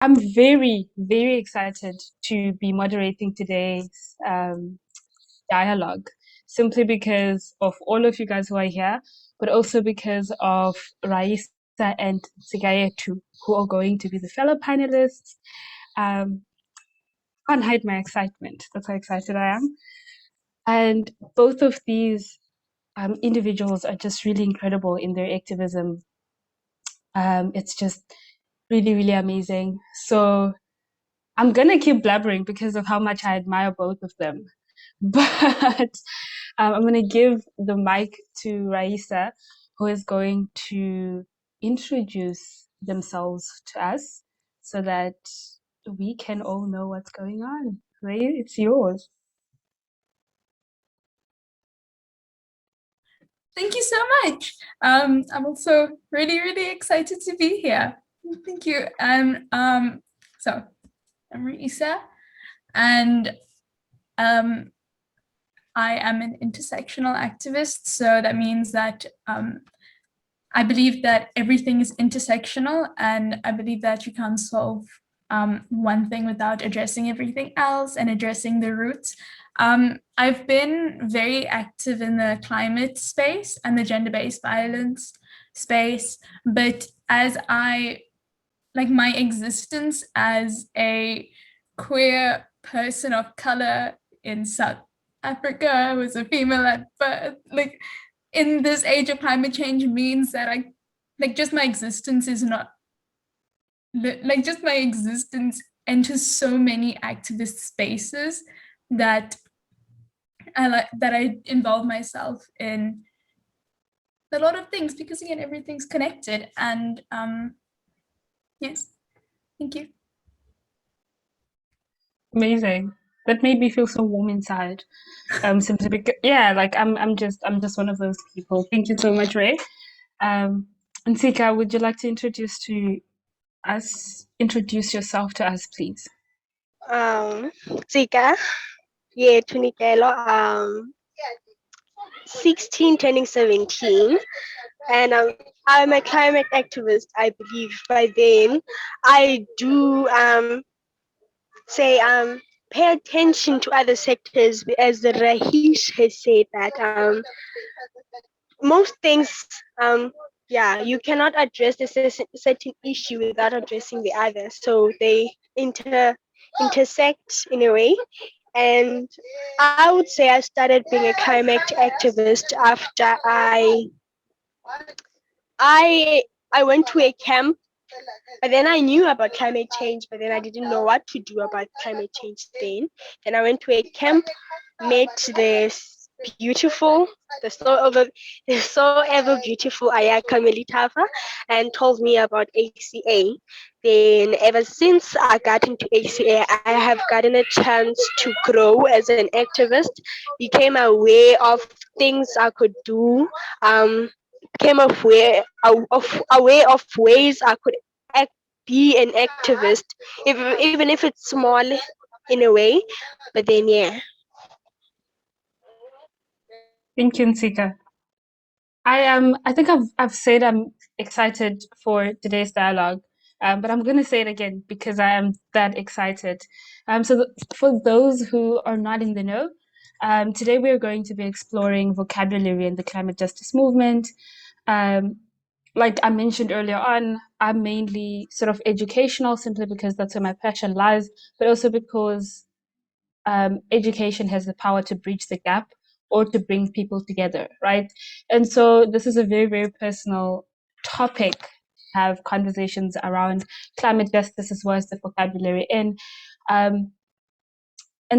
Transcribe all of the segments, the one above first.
I'm very, very excited to be moderating today's dialogue, simply because of all of you guys who are here, but also because of Raeesa and Ntsikayethu, who are going to be the fellow panelists. Um, can't hide my excitement. That's how excited I am. And both of these individuals are just really incredible in their activism. It's just really, really amazing. So I'm gonna keep blabbering because of how much I admire both of them. But I'm gonna give the mic to Raeesa, who is going to introduce themselves to us so that we can all know what's going on. Ray, it's yours. Thank you so much. I'm also really, really excited to be here. Thank you. And so I'm Raeesa, and I am an intersectional activist. So that means that I believe that everything is intersectional, and I believe that you can't solve one thing without addressing everything else and addressing the roots. I've been very active in the climate space and the gender-based violence space, but as my existence as a queer person of color in South Africa, I was a female at birth, in this age of climate change means that just my existence is not, just my existence enters so many activist spaces that I involve myself in a lot of things, because again, everything's connected. And yes, thank you. Amazing. That made me feel so warm inside. Simply because, yeah, like I'm just one of those people. Thank you so much, Ray. Ntsika, would you like to introduce yourself to us, please? Zika, yeah, to Nikelo, 16 turning 17, and I'm a climate activist. I believe by then I do say pay attention to other sectors, as the Rahish has said that most things yeah, you cannot address a certain issue without addressing the other, so they intersect in a way. And I would say I started being a climate activist after I I went to a camp, but then I knew about climate change, but then I didn't know what to do about climate change then. Then I went to a camp, met this beautiful, the so ever beautiful Ayaka Melitafa, and told me about ACA. Then ever since I got into ACA, I have gotten a chance to grow as an activist, became aware of things I could do, became aware of ways I could be an activist, even if it's small in a way. But then, yeah. Thank you, Ntsika. I think I've said I'm excited for today's dialogue, but I'm gonna say it again because I am that excited. For those who are not in the know, today we are going to be exploring vocabulary in the climate justice movement. Like I mentioned earlier on, I'm mainly sort of educational, simply because that's where my passion lies, but also because education has the power to bridge the gap or to bring people together, right? And so this is a very, very personal topic to have conversations around climate justice as well as the vocabulary in. And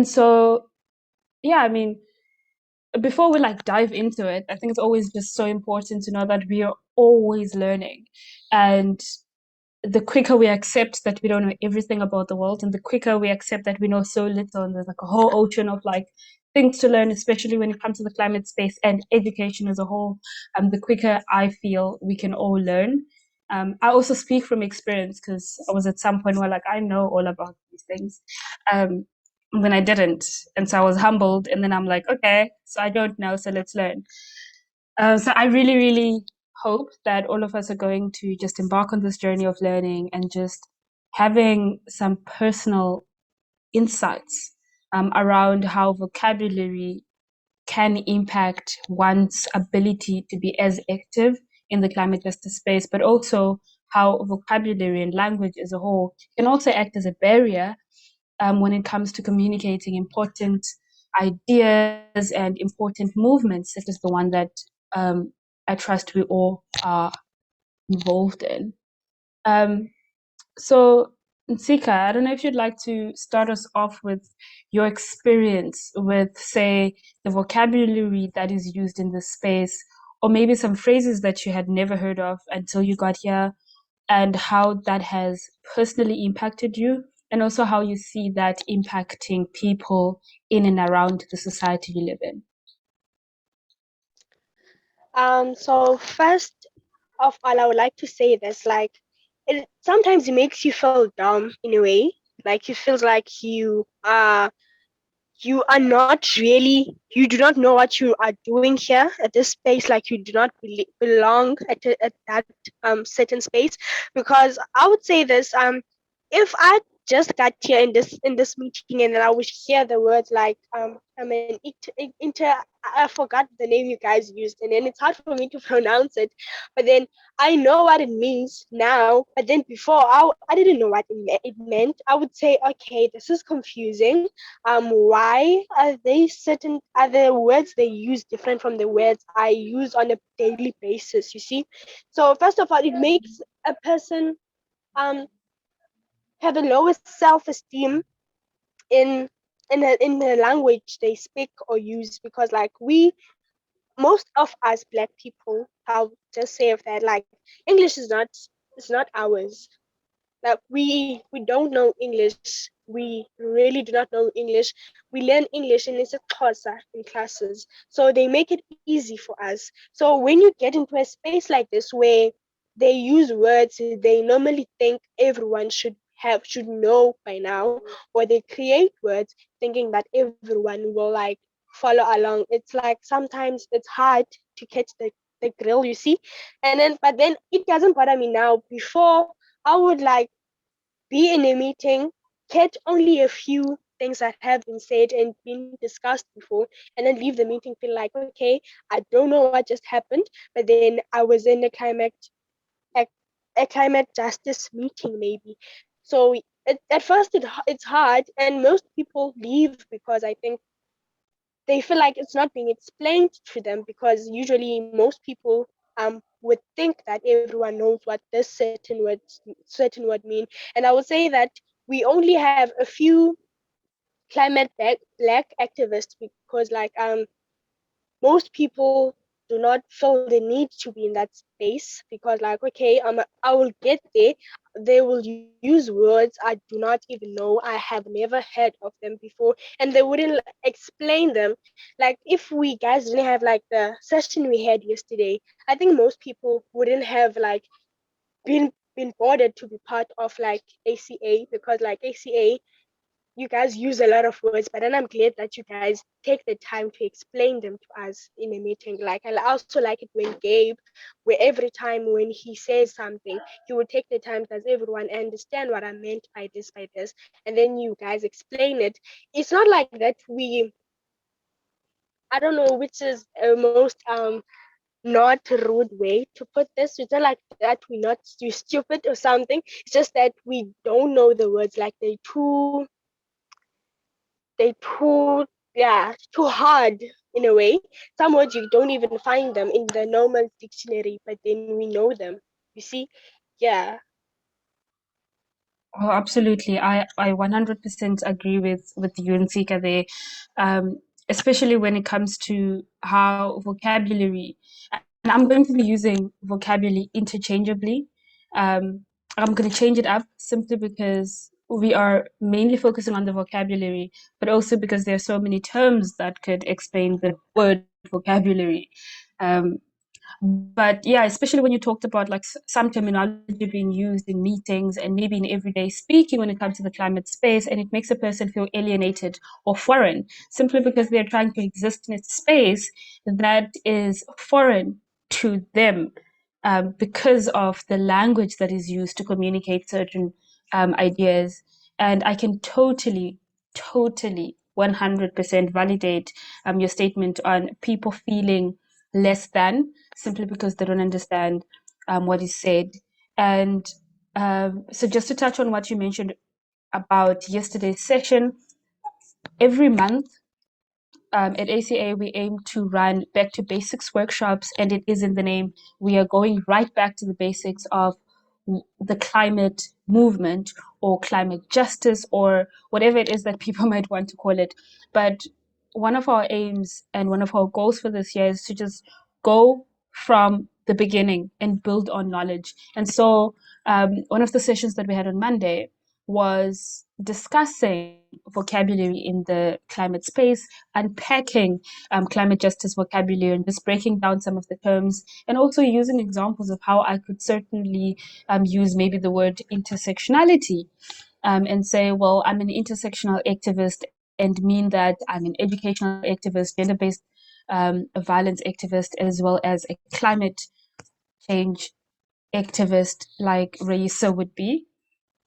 so, yeah, I mean, before we like dive into it, I think it's always just so important to know that we are always learning. And the quicker we accept that we don't know everything about the world, and the quicker we accept that we know so little, and there's like a whole ocean of like things to learn, especially when it comes to the climate space and education as a whole, the quicker I feel we can all learn. I also speak from experience because I was at some point where like I know all about these things, when I didn't, and so I was humbled, and then I'm like, okay, so I don't know, so let's learn. So I really, really hope that all of us are going to just embark on this journey of learning and just having some personal insights around how vocabulary can impact one's ability to be as active in the climate justice space, but also how vocabulary and language as a whole can also act as a barrier when it comes to communicating important ideas and important movements, such as the one that I trust we all are involved in. So, Ntsika, I don't know if you'd like to start us off with your experience with, say, the vocabulary that is used in this space, or maybe some phrases that you had never heard of until you got here, and how that has personally impacted you, and also how you see that impacting people in and around the society you live in. So first of all, I would like to say this, like, it sometimes it makes you feel dumb in a way. Like, you feel like you are not really, you do not know what you are doing here at this space, like you do not belong at that certain space. Because I would say this, if I just got here in this meeting and then I would hear the words like I mean inter I forgot the name you guys used, and then it's hard for me to pronounce it, but then I know what it means now, but then before I didn't know what it meant. I would say, okay, this is confusing. Why are the words they use different from the words I use on a daily basis, you see? So first of all, it makes a person um have the lowest self-esteem in in the language they speak or use, because like most of us black people, I'll just say of that, like, English is not, it's not ours. Like, we don't know English. We really do not know English. We learn English in isiXhosa in classes, so they make it easy for us. So when you get into a space like this where they use words they normally think everyone should know by now, or they create words thinking that everyone will like follow along, it's like sometimes it's hard to catch the grill, you see. And then but then it doesn't bother me now. Before, I would like be in a meeting, catch only a few things that have been said and been discussed before, and then leave the meeting feel like, okay, I don't know what just happened, but then I was in a, a climate justice meeting maybe. So at first it's hard, and most people leave because I think they feel like it's not being explained to them, because usually most people would think that everyone knows what this certain word mean. And I would say that we only have a few black activists, because like most people do not feel the need to be in that space, because like, okay, I will get there, they will use words I do not even know, I have never heard of them before, and they wouldn't explain them. Like, if we guys didn't have like the session we had yesterday, I think most people wouldn't have like been bothered to be part of like ACA, because like ACA, you guys use a lot of words, but then I'm glad that you guys take the time to explain them to us in a meeting. Like, I also like it when Gabe, where every time when he says something, he would take the time, does everyone understand what I meant by this? And then you guys explain it. It's not like that I don't know which is a most not rude way to put this. It's not like that we're not stupid or something. It's just that we don't know the words. Like, they too too hard in a way. Some words you don't even find them in the normal dictionary, but then we know them, you see. Yeah. Oh, absolutely. I 100% agree with you and Sika there, especially when it comes to how vocabulary, and I'm going to be using vocabulary interchangeably. I'm going to change it up simply because we are mainly focusing on the vocabulary, but also because there are so many terms that could explain the word vocabulary. Um, but yeah, especially when you talked about like some terminology being used in meetings and maybe in everyday speaking when it comes to the climate space, and it makes a person feel alienated or foreign simply because they're trying to exist in a space that is foreign to them, because of the language that is used to communicate certain ideas. And I can totally 100% validate your statement on people feeling less than simply because they don't understand what is said. And so just to touch on what you mentioned about yesterday's session, every month at ACA, we aim to run back to basics workshops, and it is in the name. We are going right back to the basics of the climate movement or climate justice or whatever it is that people might want to call it. But one of our aims and one of our goals for this year is to just go from the beginning and build on knowledge. And so one of the sessions that we had on Monday was discussing vocabulary in the climate space, unpacking climate justice vocabulary and just breaking down some of the terms, and also using examples of how I could certainly use maybe the word intersectionality and say, well, I'm an intersectional activist, and mean that I'm an educational activist, gender-based violence activist, as well as a climate change activist like Raeesa would be.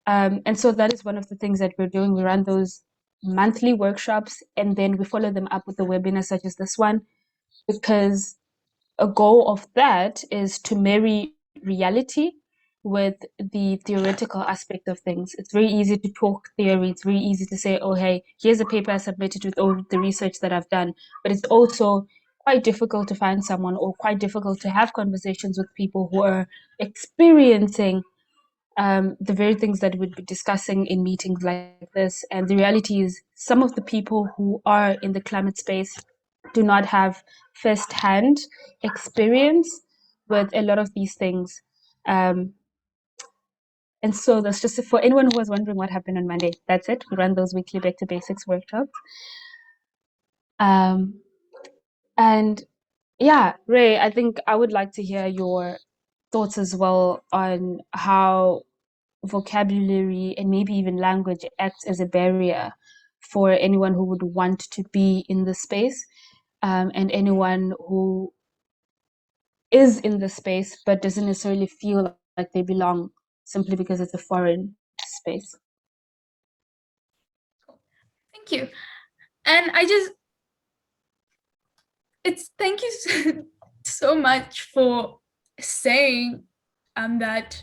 And so that is one of the things that we're doing. We run those monthly workshops, and then we follow them up with a webinar such as this one, because a goal of that is to marry reality with the theoretical aspect of things. It's very easy to talk theory. It's very easy to say, oh, hey, here's a paper I submitted with all the research that I've done. But it's also quite difficult to find someone, or quite difficult to have conversations with people who are experiencing the very things that we'd be discussing in meetings like this. And the reality is, some of the people who are in the climate space do not have first-hand experience with a lot of these things. And so that's just for anyone who was wondering what happened on Monday. That's it. We run those weekly back to basics workshops. And yeah, Ray, I think I would like to hear your thoughts as well on how vocabulary and maybe even language acts as a barrier for anyone who would want to be in the space, and anyone who is in the space but doesn't necessarily feel like they belong simply because it's a foreign space. Thank you. And thank you so much for saying that,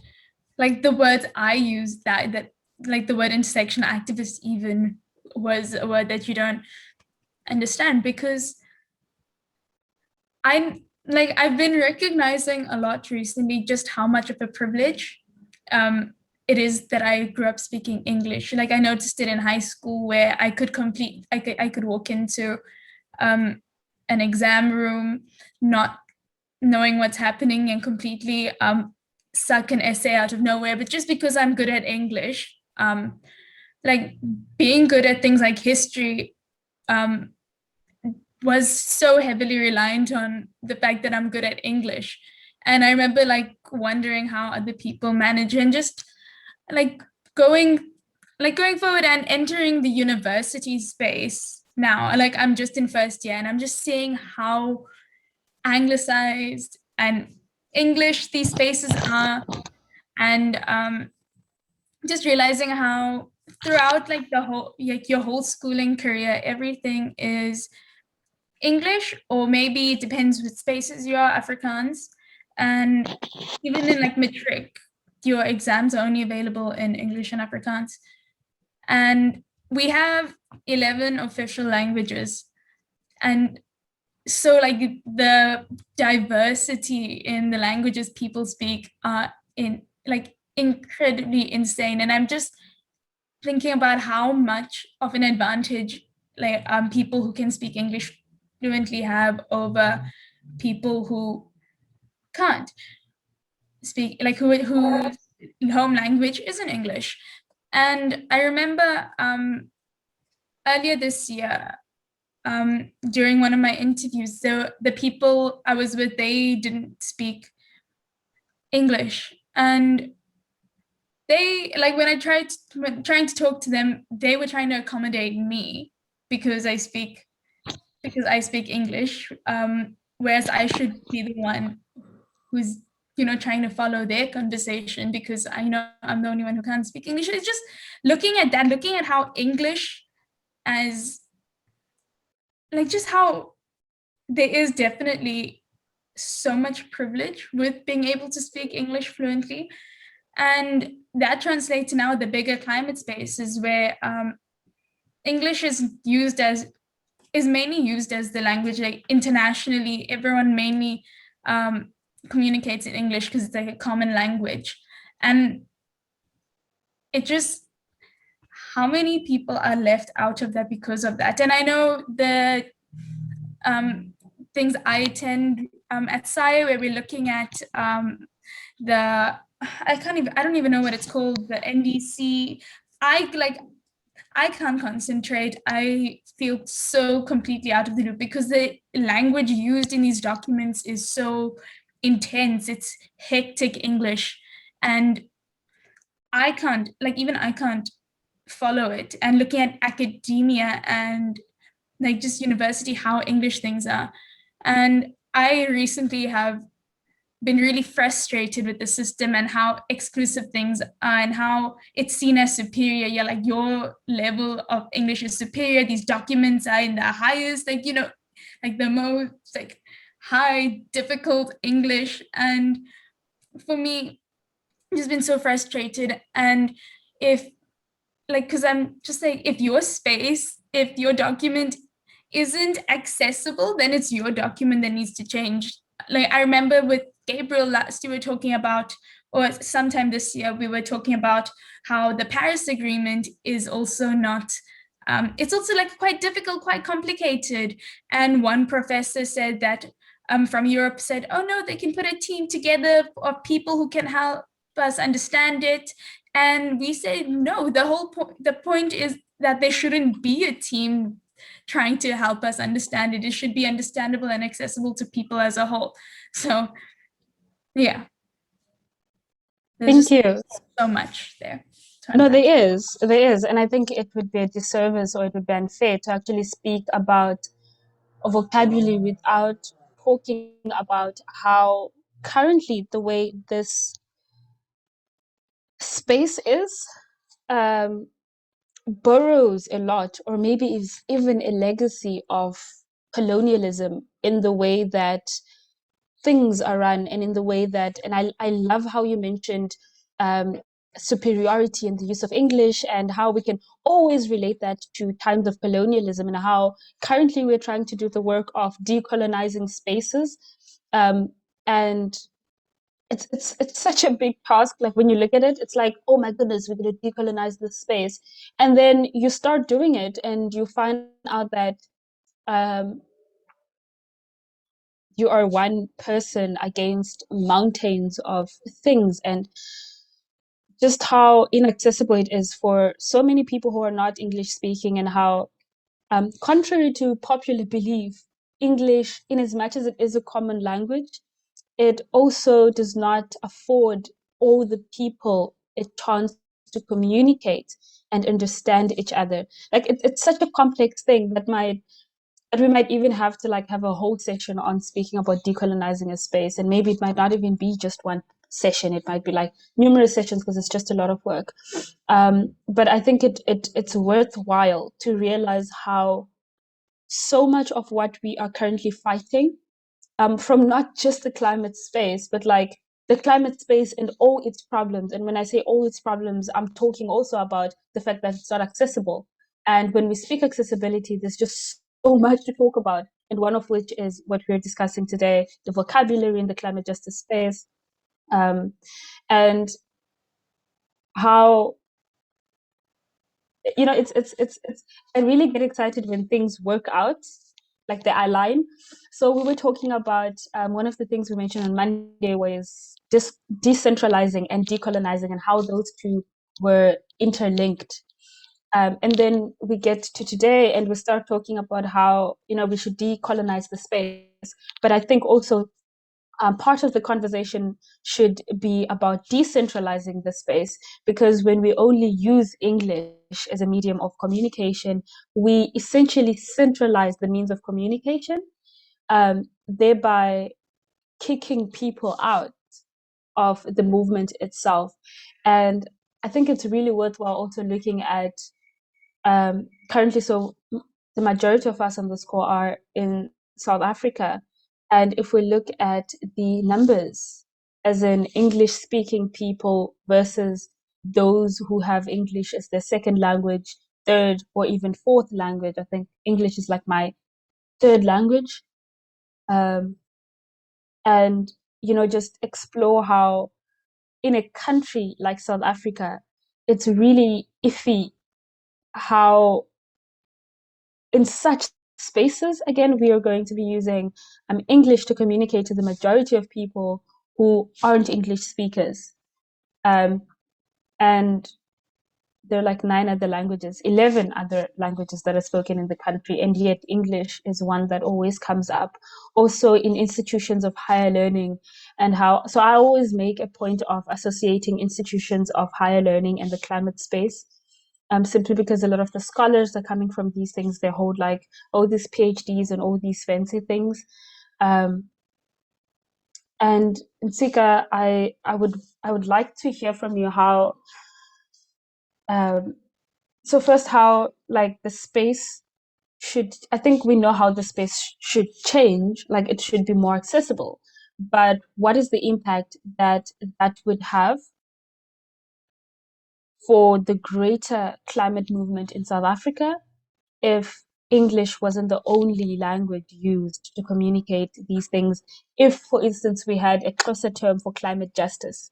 like, the words I used, that like the word intersection activist even was a word that you don't understand, because I've been recognizing a lot recently just how much of a privilege it is that I grew up speaking English. Like, I noticed it in high school, where I could walk into an exam room not knowing what's happening and completely suck an essay out of nowhere, but just because I'm good at English, like being good at things like history was so heavily reliant on the fact that I'm good at English. And I remember like wondering how other people manage, and just like going forward and entering the university space now. Like, I'm just in first year, and I'm just seeing how anglicized and English these spaces are, and just realizing how throughout like the whole, like your whole schooling career, everything is English, or maybe it depends what spaces you are, Afrikaans. And even in like matric, your exams are only available in English and Afrikaans. And we have 11 official languages. And so like the diversity in the languages people speak are incredibly insane. And I'm just thinking about how much of an advantage like people who can speak English fluently have over people who can't speak, like whose home language isn't English. And I remember earlier this year, during one of my interviews, the people I was with, they didn't speak English, and they, like, when trying to talk to them, they were trying to accommodate me because I speak English, whereas I should be the one who's trying to follow their conversation because I know I'm the only one who can't speak English. It's just looking at how English as like just how there is definitely so much privilege with being able to speak English fluently. And that translates to now the bigger climate spaces where English is mainly used as the language, like internationally, everyone mainly communicates in English because it's like a common language. And it just, how many people are left out of that because of that? And I know the things I attend at SAIA, where we're looking at I don't even know what it's called, the NDC. I can't concentrate. I feel so completely out of the loop because the language used in these documents is so intense. It's hectic English. And I can't follow it. And looking at academia and like just university, how English things are. And I recently have been really frustrated with the system and how exclusive things are and how it's seen as superior. Yeah, like your level of English is superior. These documents are in the highest, like the most like high, difficult English. And for me, I've just been so frustrated. And because I'm just like, if your document isn't accessible, then it's your document that needs to change. Like I remember with Gabriel last year, we were talking about, or sometime this year, we were talking about how the Paris Agreement is also not, it's also like quite difficult, quite complicated. And one professor said that from Europe said, oh no, they can put a team together of people who can help us understand it. And we say, no, the point is that there shouldn't be a team trying to help us understand it. It should be understandable and accessible to people as a whole. So, yeah. Thank you. So much there. No, there is. And I think it would be a disservice or it would be unfair to actually speak about a vocabulary without talking about how currently the way this space is borrows a lot, or maybe is even a legacy of colonialism in the way that things are run and in the way that, and I love how you mentioned superiority in the use of English and how we can always relate that to times of colonialism and how currently we're trying to do the work of decolonizing spaces. And it's such a big task. Like when you look at it, it's like, oh my goodness, we're going to decolonize this space. And then you start doing it and you find out that you are one person against mountains of things, and just how inaccessible it is for so many people who are not English speaking, and how, contrary to popular belief, English, in as much as it is a common language, it also does not afford all the people a chance to communicate and understand each other. Like it's such a complex thing that we might even have to like have a whole session on speaking about decolonizing a space, and maybe it might not even be just one session. It might be like numerous sessions because it's just a lot of work. But I think it's worthwhile to realize how so much of what we are currently fighting, from not just the climate space, but like the climate space and all its problems. And when I say all its problems, I'm talking also about the fact that it's not accessible. And when we speak accessibility, there's just so much to talk about. And one of which is what we're discussing today, the vocabulary in the climate justice space, and how, it's I really get excited when things work out, like they align. So we were talking about, one of the things we mentioned on Monday was just decentralizing and decolonizing and how those two were interlinked. And then we get to today and we start talking about how, we should decolonize the space. But I think also part of the conversation should be about decentralizing the space, because when we only use English as a medium of communication, we essentially centralize the means of communication, thereby kicking people out of the movement itself. And I think it's really worthwhile also looking at currently, so the majority of us on this call are in South Africa. And if we look at the numbers, as in English speaking people versus those who have English as their second language, third, or even fourth language, I think English is like my third language. And, just explore how in a country like South Africa, it's really iffy how in such spaces, again, we are going to be using English to communicate to the majority of people who aren't English speakers. And there are like 9 other languages, 11 other languages that are spoken in the country, and yet English is one that always comes up. Also in institutions of higher learning, so I always make a point of associating institutions of higher learning and the climate space. Simply because a lot of the scholars are coming from these things, they hold like all these PhDs and all these fancy things. And Ntsika, I would like to hear from you how. So first, how like the space should. I think we know how the space should change. Like it should be more accessible. But what is the impact that would have for the greater climate movement in South Africa if English wasn't the only language used to communicate these things? If, for instance, we had a closer term for climate justice,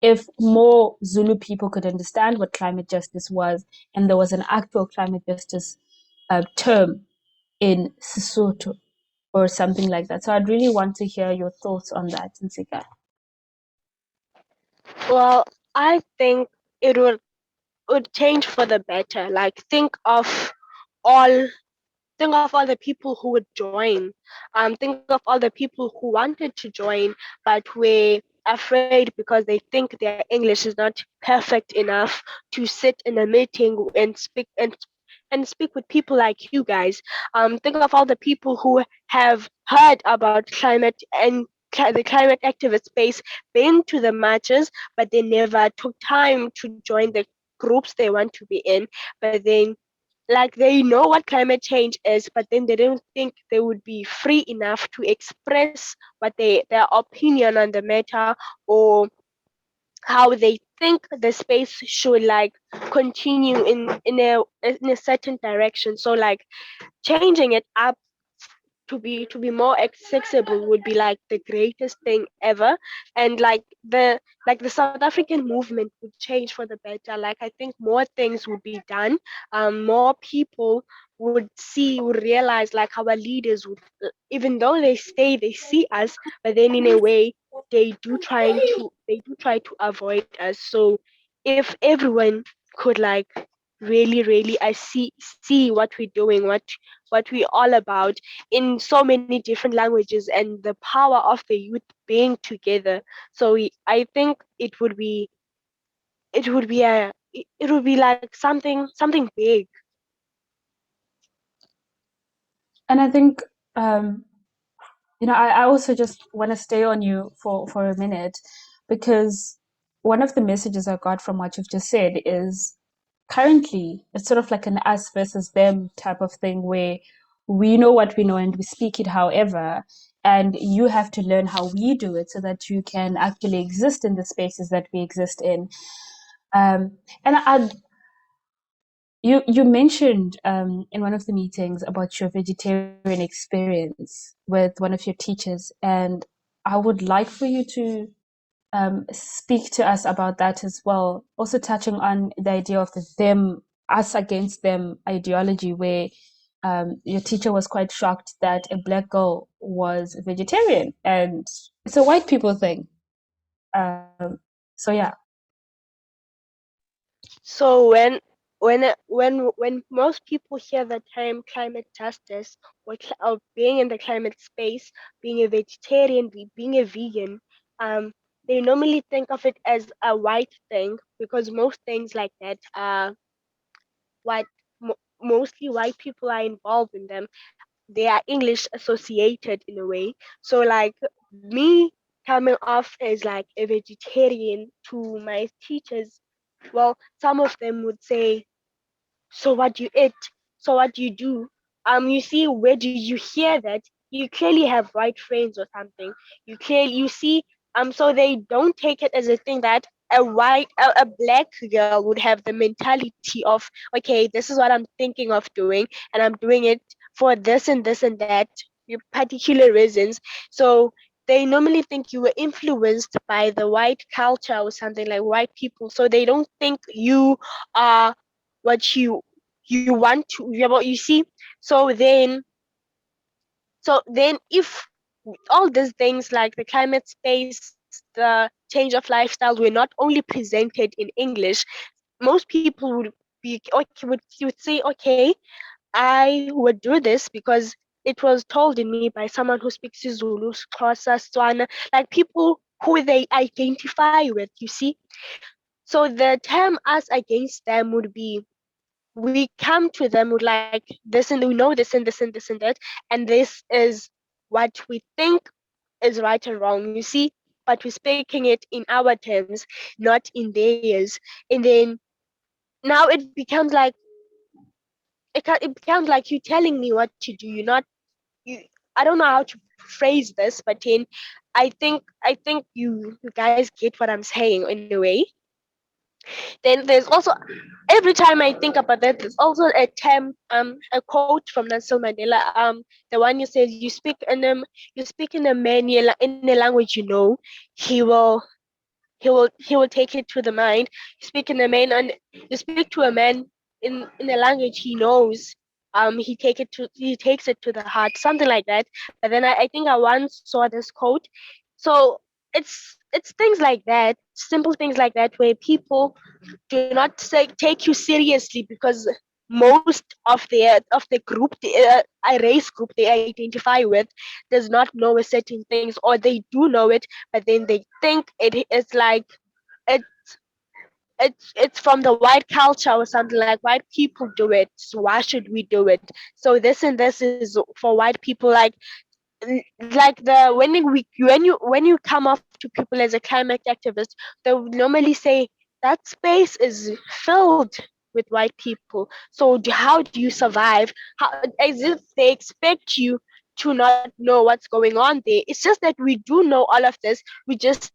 if more Zulu people could understand what climate justice was, and there was an actual climate justice term in Sesotho or something like that. So I'd really want to hear your thoughts on that, Ntsika. Well, I think it would change for the better. Like all all the people who would join. Think of all the people who wanted to join but were afraid because they think their English is not perfect enough to sit in a meeting and speak with people like you guys. Think of all the people who have heard about climate and the climate activist space, been to the marches, but they never took time to join the groups they want to be in. But then like they know what climate change is, but then they don't think they would be free enough to express their opinion on the matter, or how they think the space should like continue in a certain direction. So like changing it up to be more accessible would be like the greatest thing ever. And like the South African movement would change for the better. Like I think more things would be done. More people would realize like our leaders would, even though they see us, but then in a way they do try to avoid us. So if everyone could like really I see what we're doing, what we're all about in so many different languages, and the power of the youth being together. So I think it would be like something big. And I think I also just want to stay on you for a minute, because one of the messages I got from what you've just said is currently it's sort of like an us versus them type of thing, where we know what we know and we speak it however, and you have to learn how we do it so that you can actually exist in the spaces that we exist in. And you mentioned in one of the meetings about your vegetarian experience with one of your teachers, and I would like for you to speak to us about that as well. Also touching on the idea of the us against them ideology, where your teacher was quite shocked that a black girl was vegetarian, and it's a white people thing. So yeah. So when most people hear the term climate justice, or being in the climate space, being a vegetarian, being a vegan, they normally think of it as a white thing, because most things like that are what mostly white people are involved in them. They are English associated in a way. So like me coming off as like a vegetarian to my teachers, well, some of them would say, so what do you eat? So what do you do? You see, where do you hear that? You clearly have white friends or something. You see, so they don't take it as a thing that a black girl would have the mentality of, okay, this is what I'm thinking of doing, and I'm doing it for this and that particular reasons. So they normally think you were influenced by the white culture or something, like white people. So they don't think you are what you want to, you see. so then so then if all these things like the climate space, the change of lifestyle were not only presented in English, most people would be okay, would say, okay, I would do this because it was told in me by someone who speaks Zulu, Xhosa, Setswana, like people who they identify with, you see. So the term us against them would be, we come to them with like this, and we know this and this and this and that, and this is what we think is right and wrong, you see, but we're speaking it in our terms, not in theirs. And then now it becomes like it becomes like you telling me what to do. You're not you. I don't know how to phrase this, but then I think you guys get what I'm saying in a way. Then there's also, every time I think about that, there's also a term, a quote from Nelson Mandela, the one you said, you speak in a in a language you know, he will he will take it to the mind. You speak in a man and you speak to a man in a language he knows, he takes it to the heart, something like that. But then I think I once saw this quote. So it's things like that, simple things like that, where people do not take you seriously because most of the group, a race group they identify with, does not know a certain things, or they do know it, but then they think it is like it it's from the white culture or something, like white people do it, so why should we do it? So this and this is for white people, like the when you come off to people as a climate activist, they would normally say that space is filled with white people. So how do you survive? How, as if they expect you to not know what's going on there. It's just that we do know all of this. We just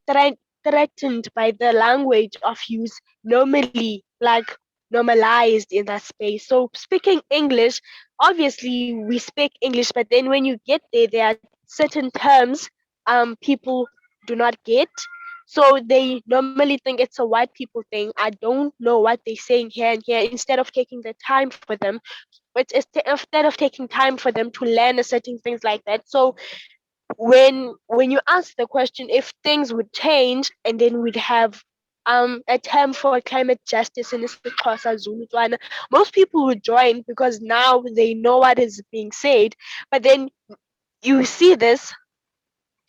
threatened by the language of use normally, like normalized in that space. So speaking English, obviously we speak English, but then when you get there, there are certain terms people do not get. So they normally think it's a white people thing. I don't know what they're saying here and here. Instead of taking the time for them, instead of taking time for them to learn a certain things like that. So when you ask the question if things would change and then we'd have a term for climate justice in isiXhosa, Zulu, Tswana, most people would join because now they know what is being said. But then you see this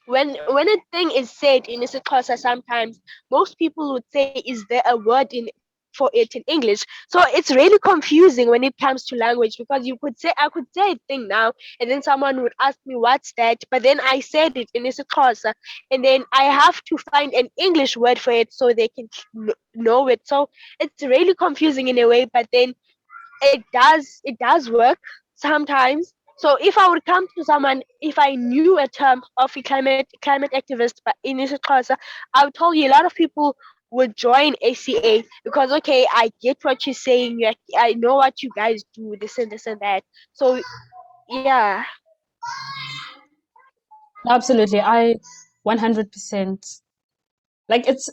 when a thing is said in isiXhosa, sometimes most people would say, is there a word in for it in English? So it's really confusing when it comes to language, because I could say a thing now, and then someone would ask me what's that, but then I said it in isiXhosa, and then I have to find an English word for it so they can know it. So it's really confusing in a way, but then it does work sometimes. So if I would come to someone, if I knew a term of a climate activist, but in isiXhosa, I would tell you a lot of people would join ACA because, okay, I get what you're saying. I know what you guys do, this and that. So yeah. Absolutely. I 100% like it's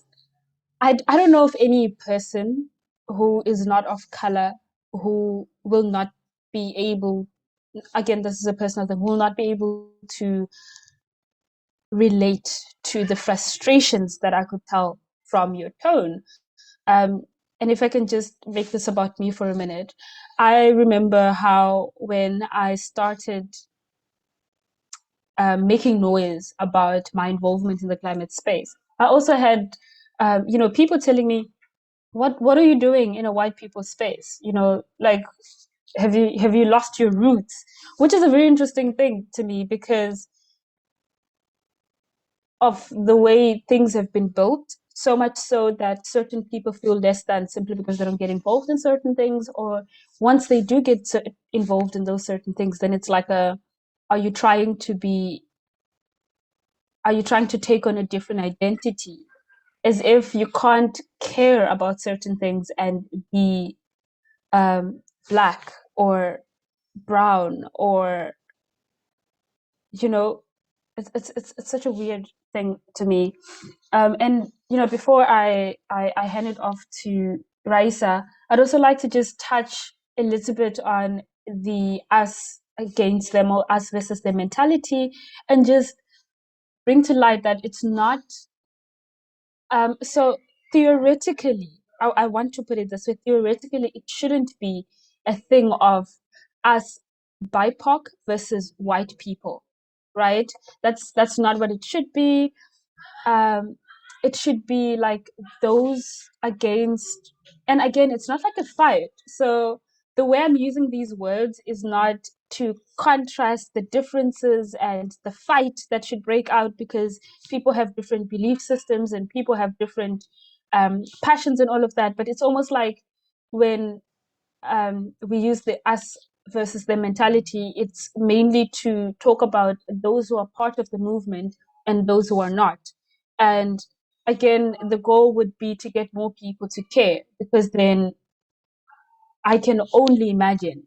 I don't know of any person who is not of color who will not be able, again, this is a personal thing, will not be able to relate to the frustrations that I could tell from your tone. And if I can just make this about me for a minute, I remember how when I started making noise about my involvement in the climate space, I also had, people telling me, "What are you doing in a white people space? Like, have you lost your roots?" Which is a very interesting thing to me because of the way things have been built, so much so that certain people feel less than simply because they don't get involved in certain things, or once they do get involved in those certain things, then it's like are you trying to take on a different identity, as if you can't care about certain things and be black or brown, or it's such a weird thing to me. And before I hand it off to Raeesa, I'd also like to just touch a little bit on the us against them or us versus their mentality, and just bring to light that it's not so theoretically, I want to put it this way: theoretically, it shouldn't be a thing of us BIPOC versus white people, right? That's not what it should be. It should be like those against, and again, it's not like a fight. So the way I'm using these words is not to contrast the differences and the fight that should break out, because people have different belief systems and people have different passions and all of that. But it's almost like when we use the us versus them mentality, it's mainly to talk about those who are part of the movement and those who are not. And again, the goal would be to get more people to care, because then I can only imagine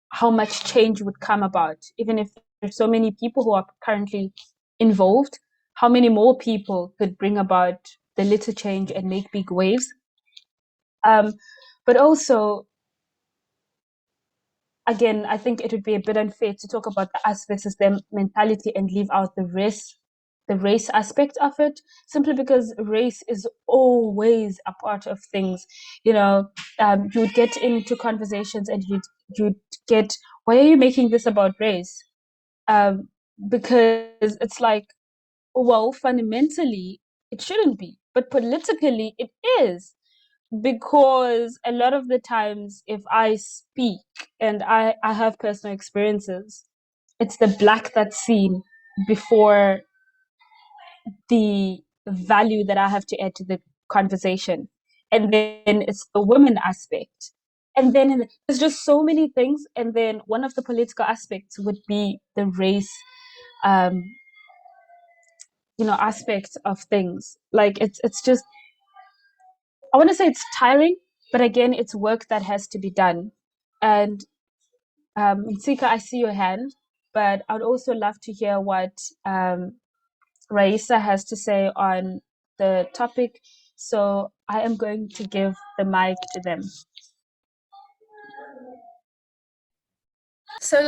how much change would come about. Even if there's so many people who are currently involved, how many more people could bring about the little change and make big waves. But also, again, I think it would be a bit unfair to talk about the us versus them mentality and leave out the race aspect of it, simply because race is always a part of things. You would get into conversations and you'd get, why are you making this about race? Because it's like, well, fundamentally it shouldn't be, but politically it is. Because a lot of the times, if I speak and I have personal experiences, it's the black that's seen before the value that I have to add to the conversation. And then it's the women aspect. And then there's just so many things. And then one of the political aspects would be the race, aspect of things. Like it's just, I want to say it's tiring, but again, it's work that has to be done. And Nsika, I see your hand, but I'd also love to hear what Raeesa has to say on the topic. So I am going to give the mic to them. So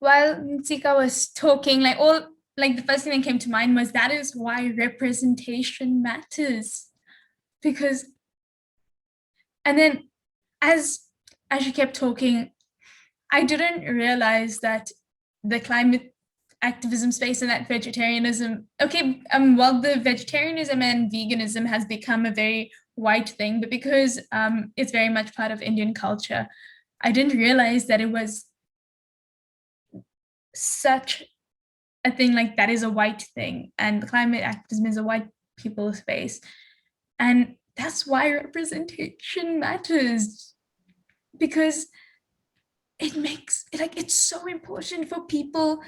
while Ntsika was talking, the first thing that came to mind was that is why representation matters. Because, and then as she kept talking, I didn't realize that the climate activism space and that vegetarianism, well, the vegetarianism and veganism has become a very white thing, but because it's very much part of Indian culture, I didn't realize that it was such a thing, like that is a white thing, and climate activism is a white people's space. And that's why representation matters, because it makes it's so important for people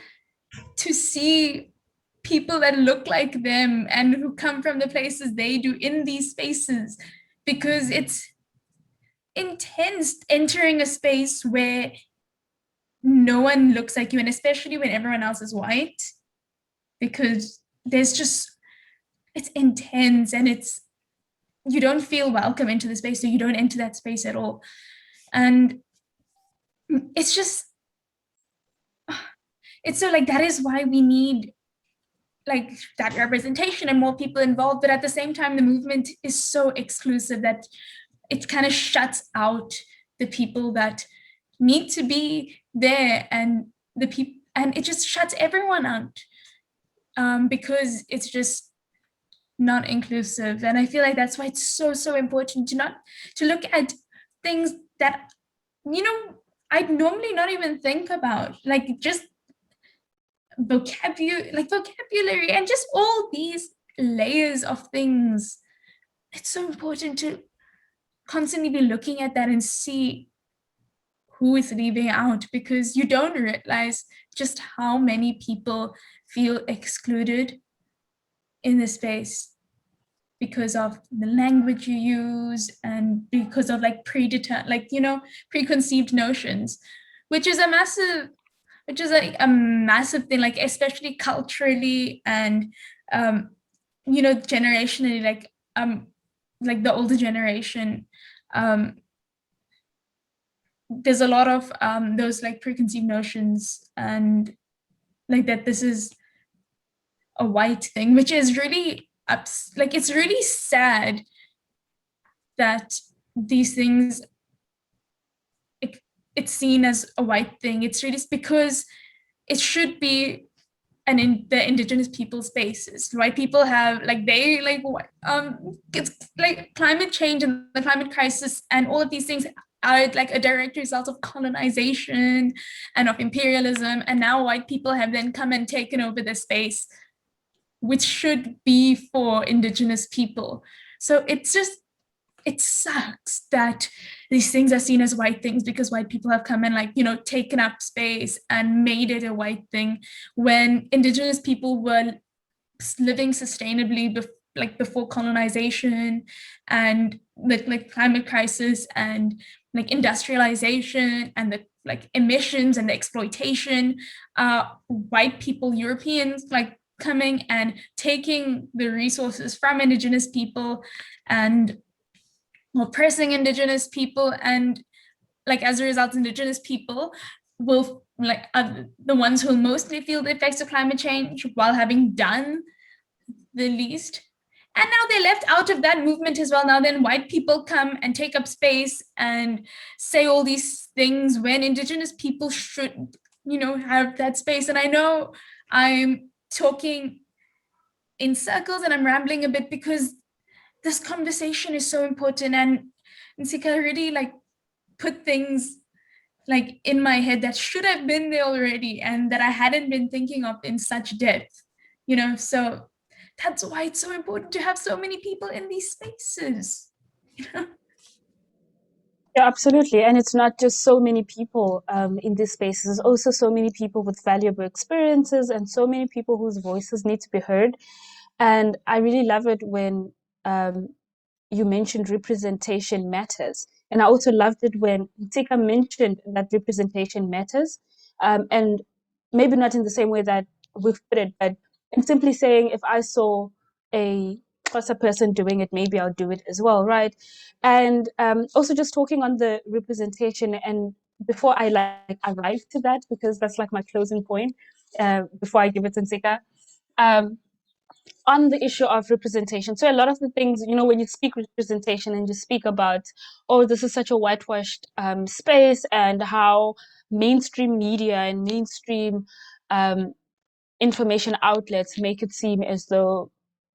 to see people that look like them and who come from the places they do in these spaces, because it's intense entering a space where no one looks like you, and especially when everyone else is white, because there's just, it's intense and you don't feel welcome into the space, so you don't enter that space at all. And it's just, it's so that is why we need that representation and more people involved. But at the same time, the movement is so exclusive that it kind of shuts out the people that need to be there, and it just shuts everyone out, because it's just not inclusive. And I feel like that's why it's so important to look at things that I'd normally not even think about, just vocabulary and just all these layers of things. It's so important to constantly be looking at that and see who is leaving out, because you don't realize just how many people feel excluded in the space because of the language you use and because of preconceived notions, which is a massive thing, like especially culturally and generationally, like the older generation, there's a lot of those like preconceived notions and like that this is a white thing, which is really it's really sad that these things, it's seen as a white thing. It's really because it should be the indigenous people spaces. White people have it's like climate change and the climate crisis and all of these things are like a direct result of colonization and of imperialism, and now white people have then come and taken over the space which should be for indigenous people. So it sucks that these things are seen as white things because white people have come and taken up space and made it a white thing, when indigenous people were living sustainably before colonization and the climate crisis and industrialization and the emissions and the exploitation. White people, Europeans, coming and taking the resources from indigenous people and oppressing indigenous people, and as a result, indigenous people will the ones who will mostly feel the effects of climate change while having done the least. And now they're left out of that movement as well. Now then white people come and take up space and say all these things when indigenous people should have that space. And I know I'm talking in circles and I'm rambling a bit because this conversation is so important, and Nsika really put things in my head that should have been there already and that I hadn't been thinking of in such depth, so that's why it's so important to have so many people in these spaces. Yeah, absolutely. And it's not just so many people in these spaces. There's also so many people with valuable experiences and so many people whose voices need to be heard. And I really love it when you mentioned representation matters. And I also loved it when Tika mentioned that representation matters. And maybe not in the same way that we've put it, but in simply saying, if I saw a Xhosa person doing it, maybe I'll do it as well, right? And also just talking on the representation, and before I arrive to that, because that's my closing point, before I give it to Nsika, on the issue of representation. So a lot of the things, when you speak representation and you speak about, oh, this is such a whitewashed space, and how mainstream media and mainstream information outlets make it seem as though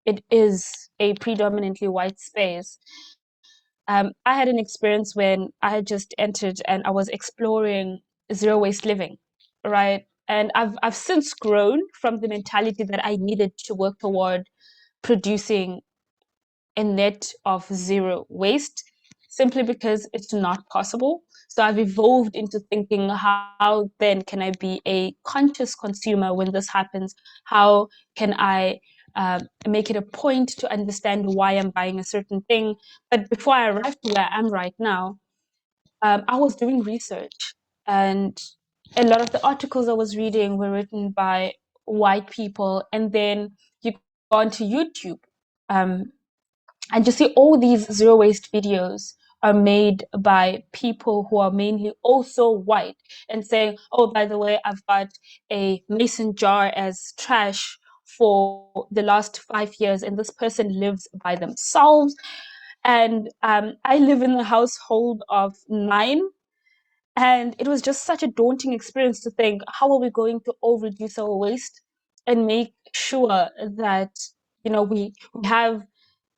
it is a predominantly white space. I had an experience when I had just entered and I was exploring zero waste living, right? And I've since grown from the mentality that I needed to work toward producing a net of zero waste, simply because it's not possible. So I've evolved into thinking, how then can I be a conscious consumer when this happens? How can I make it a point to understand why I'm buying a certain thing? But before I arrived to where I am right now, I was doing research, and a lot of the articles I was reading were written by white people. And then you go onto YouTube, and you see all these zero waste videos are made by people who are mainly also white, and saying, oh, by the way, I've got a mason jar as trash for the last 5 years, and this person lives by themselves. And I live in a household of 9, and it was just such a daunting experience to think, how are we going to all reduce our waste and make sure that we have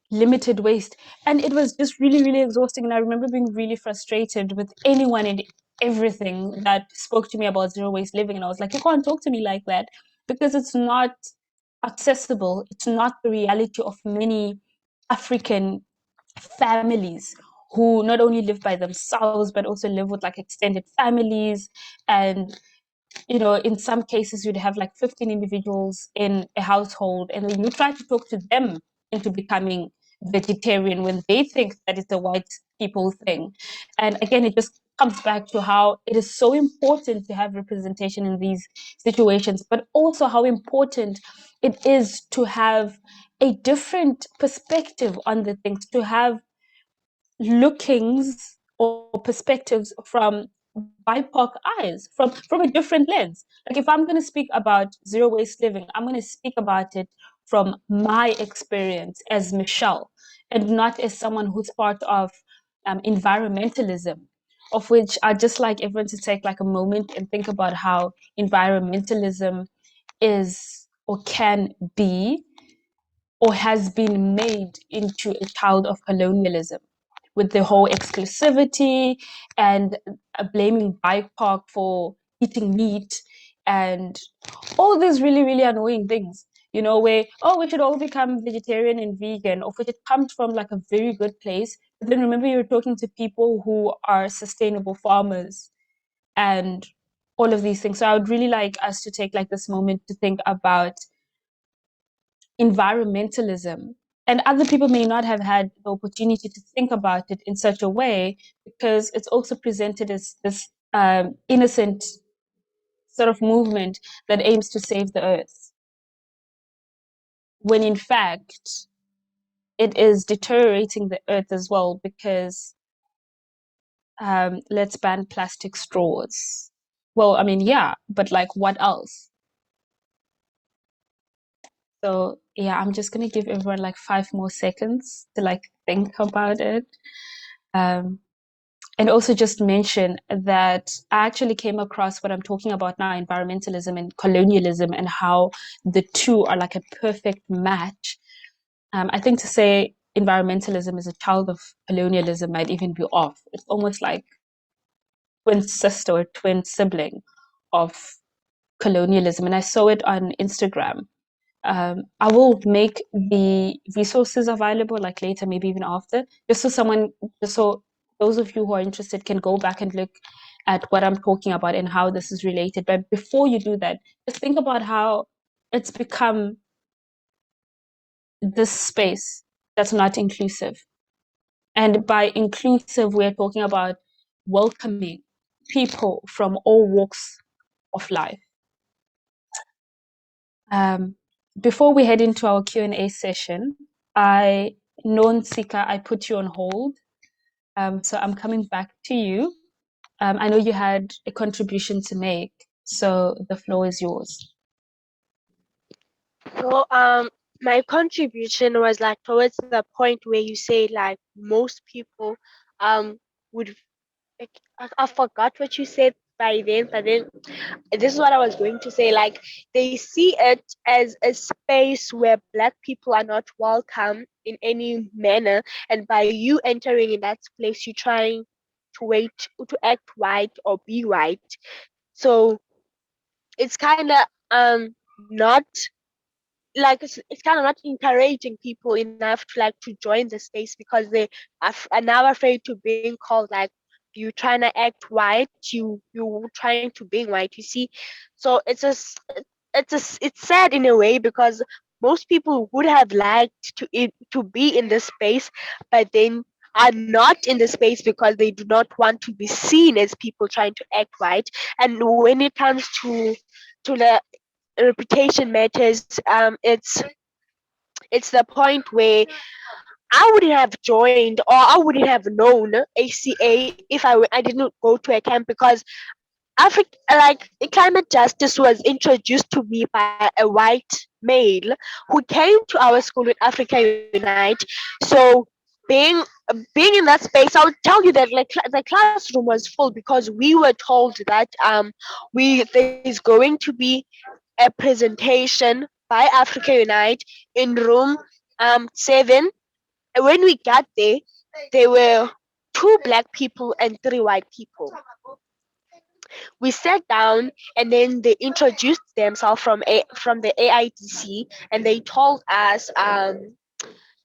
limited waste? And it was just really, really exhausting. And I remember being really frustrated with anyone and everything that spoke to me about zero waste living. And I was like, you can't talk to me like that. because it's not accessible. It's not the reality of many African families who not only live by themselves, but also live with like extended families. And, you know, in some cases, you'd have like 15 individuals in a household, and then you try to talk to them into becoming vegetarian when they think that it's a white people thing. And again, it just comes back to how it is so important to have representation in these situations, but also how important it is to have a different perspective on the things, to have lookings or perspectives from BIPOC eyes, from a different lens. Like if I'm going to speak about zero waste living, I'm going to speak about it from my experience as Mitchelle, and not as someone who's part of environmentalism, of which I'd just like everyone to take like a moment and think about how environmentalism is or can be or has been made into a child of colonialism, with the whole exclusivity and blaming BIPOC for eating meat and all these really, really annoying things, you know, where, oh, we should all become vegetarian and vegan, of which it comes from like a very good place. But then remember, you're talking to people who are sustainable farmers and all of these things. So I would really like us to take like this moment to think about environmentalism. And other people may not have had the opportunity to think about it in such a way, because it's also presented as this innocent sort of movement that aims to save the earth, when in fact it is deteriorating the earth as well, because let's ban plastic straws. Well, I mean, yeah, but like what else? So yeah, I'm just gonna give everyone like 5 more seconds to like think about it. And also just mention that I actually came across what I'm talking about now, environmentalism and colonialism, and how the two are like a perfect match. I think to say environmentalism is a child of colonialism might even be off. It's almost like twin sister or twin sibling of colonialism. And I saw it on Instagram. I will make the resources available like later, maybe even after, just so those of you who are interested can go back and look at what I'm talking about and how this is related. But before you do that, just think about how it's become this space that's not inclusive. And by inclusive, we're talking about welcoming people from all walks of life. Before we head into our Q&A session, I put you on hold. So I'm coming back to you. I know you had a contribution to make, so the floor is yours. So my contribution was like towards the point where you say like most people would like, I forgot what you said by then, but then this is what I was going to say. Like they see it as a space where Black people are not welcome in any manner, and by you entering in that place, you're trying to act white or be white. So it's kind of not like it's kind of not encouraging people enough to like to join the space, because they are now afraid to being called like you trying to act white, you trying to being white, you see. So it's sad in a way, because most people would have liked to be in this space, but then are not in the space because they do not want to be seen as people trying to act white. And when it comes to the reputation matters, it's the point where I wouldn't have joined or I wouldn't have known ACA if I didn't go to a camp, because Africa, like climate justice was introduced to me by a white male who came to our school with Africa Unite. So being being in that space, I would tell you that like the classroom was full, because we were told that there's going to be a presentation by Africa Unite in room 7. And when we got there were 2 Black people and 3 white people. we sat down, and then they introduced themselves from the AIDC, and they told us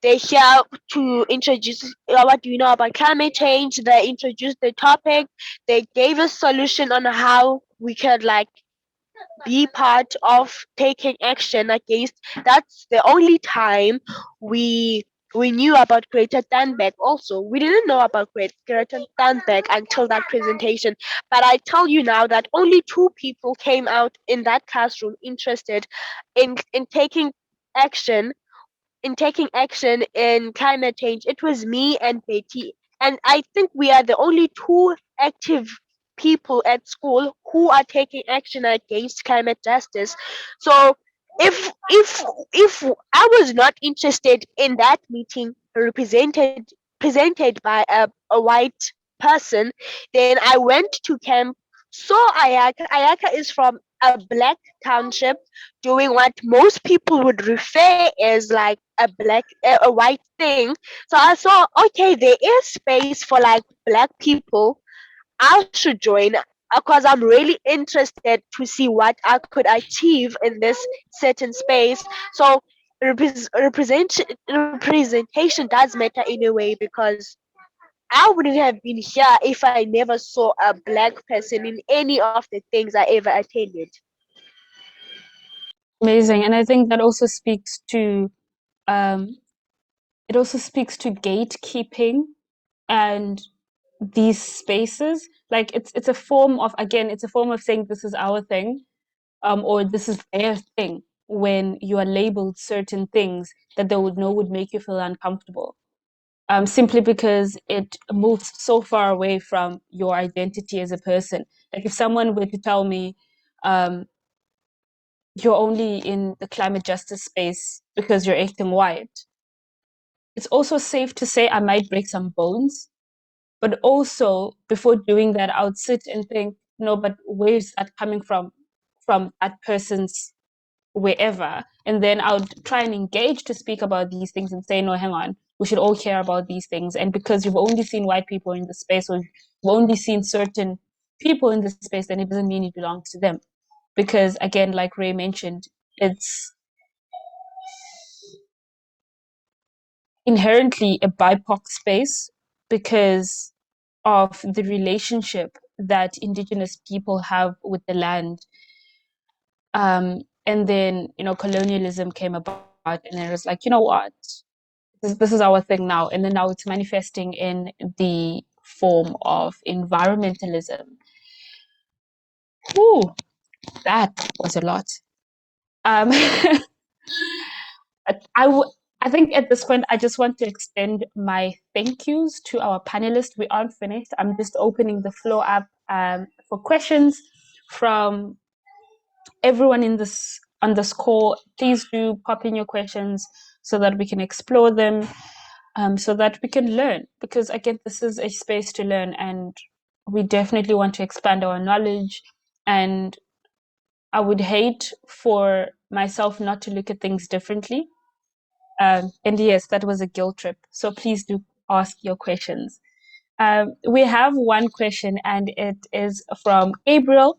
they're here to introduce what do you know about climate change. They introduced the topic. They gave a solution on how we could like be part of taking action against. That's the only time we knew about Greta Thunberg. Also, we didn't know about Greta Thunberg until that presentation. But I tell you now that only two people came out in that classroom interested in taking action in climate change. It was me and Betty. And I think we are the only two active people at school who are taking action against climate justice. So if I was not interested in that meeting presented by a white person, then I went to camp, saw Ayaka. Ayaka is from a black township doing what most people would refer as like a white thing. So I saw, okay, there is space for like black people. I should join because I'm really interested to see what I could achieve in this certain space. So representation does matter in a way, because I wouldn't have been here if I never saw a black person in any of the things I ever attended. Amazing. And I think that also speaks to um, gatekeeping and these spaces. Like it's a form of, again, it's a form of saying this is our thing, or this is their thing, when you are labeled certain things that they would know would make you feel uncomfortable. Simply because it moves so far away from your identity as a person. Like if someone were to tell me, you're only in the climate justice space because you're acting white, it's also safe to say I might break some bones. But also, before doing that, I would sit and think, no, but where is that coming from? From that person's wherever. And then I would try and engage to speak about these things and say, no, hang on, we should all care about these things. And because you've only seen white people in the space, or you've only seen certain people in the space, then it doesn't mean it belongs to them. Because again, like Ray mentioned, it's inherently a BIPOC space because of the relationship that Indigenous people have with the land. And then, colonialism came about, and it was like, you know what? This is our thing now. And then now it's manifesting in the form of environmentalism. Ooh, that was a lot. I think at this point, I just want to extend my thank yous to our panelists. We aren't finished. I'm just opening the floor up for questions from everyone on this call. Please do pop in your questions so that we can explore them, so that we can learn. Because again, this is a space to learn, and we definitely want to expand our knowledge. And I would hate for myself not to look at things differently. And yes, that was a guilt trip. So please do ask your questions. We have one question, and it is from Gabriel.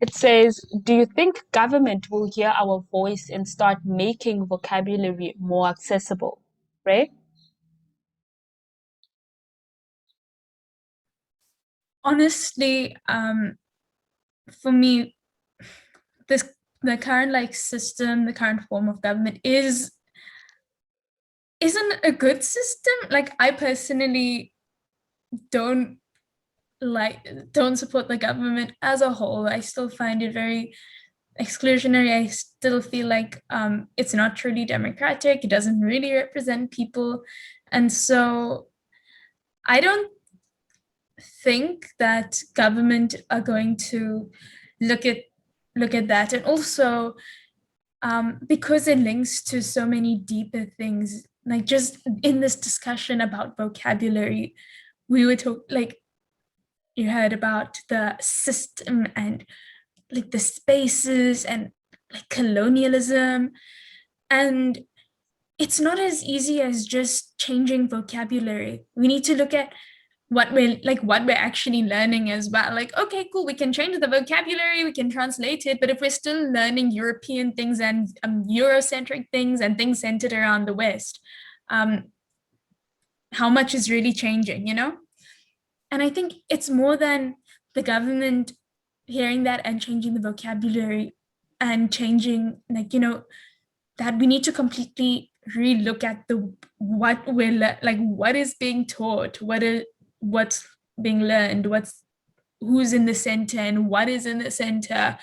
It says, do you think government will hear our voice and start making vocabulary more accessible? Right? Honestly, for me, the current system, the current form of government isn't a good system. Like, I personally don't support the government as a whole. I still find it very exclusionary. I still feel like it's not truly democratic. It doesn't really represent people. And so I don't think that government are going to look at that. And also, because it links to so many deeper things, like just in this discussion about vocabulary, we were you heard about the system and like the spaces and like colonialism. And it's not as easy as just changing vocabulary. We need to look at what we're actually learning as well. Like, okay, cool, we can change the vocabulary, we can translate it, but if we're still learning European things and Eurocentric things and things centered around the West, how much is really changing, you know? And I think it's more than the government hearing that and changing the vocabulary and changing, like, you know, that we need to completely relook at what is being taught, what's being learned, who's in the center and what is in the center,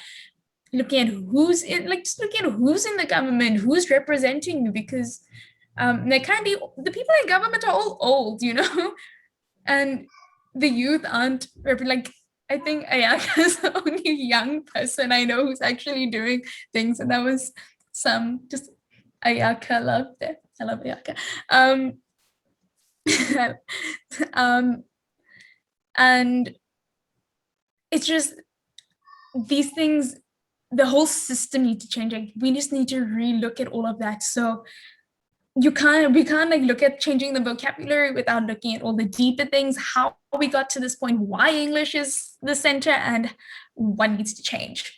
looking at who's in, like, just looking at who's in the government, who's representing you, because the people in government are all old, you know, and the youth aren't like, I think Ayaka is the only young person I know who's actually doing things, and that was just Ayaka love there. I love Ayaka. And it's just these things, the whole system needs to change. Like, we just need to relook at all of that. So we can't like look at changing the vocabulary without looking at all the deeper things, how we got to this point, why English is the center, and what needs to change.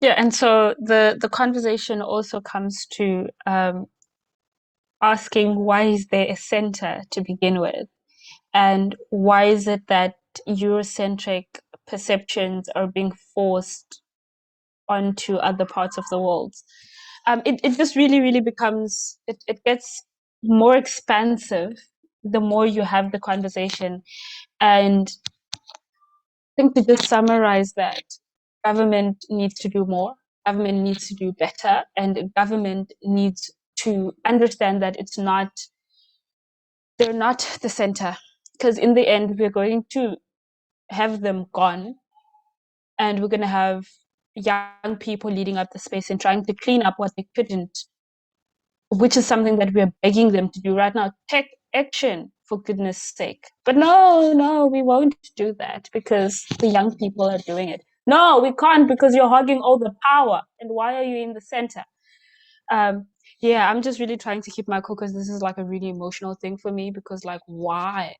Yeah, and so the conversation also comes to asking, why is there a center to begin with? And why is it that Eurocentric perceptions are being forced onto other parts of the world? It just really becomes, it gets more expansive the more you have the conversation. And I think to just summarize that, government needs to do more, government needs to do better, and government needs to understand that they're not the center, because in the end we're going to have them gone, and we're going to have young people leading up the space and trying to clean up what they couldn't, which is something that we're begging them to do right now. Take action, for goodness sake. But no, we won't do that because the young people are doing it. No, we can't because you're hogging all the power. And why are you in the center? Yeah, I'm just really trying to keep my cool because this is like a really emotional thing for me, because like, why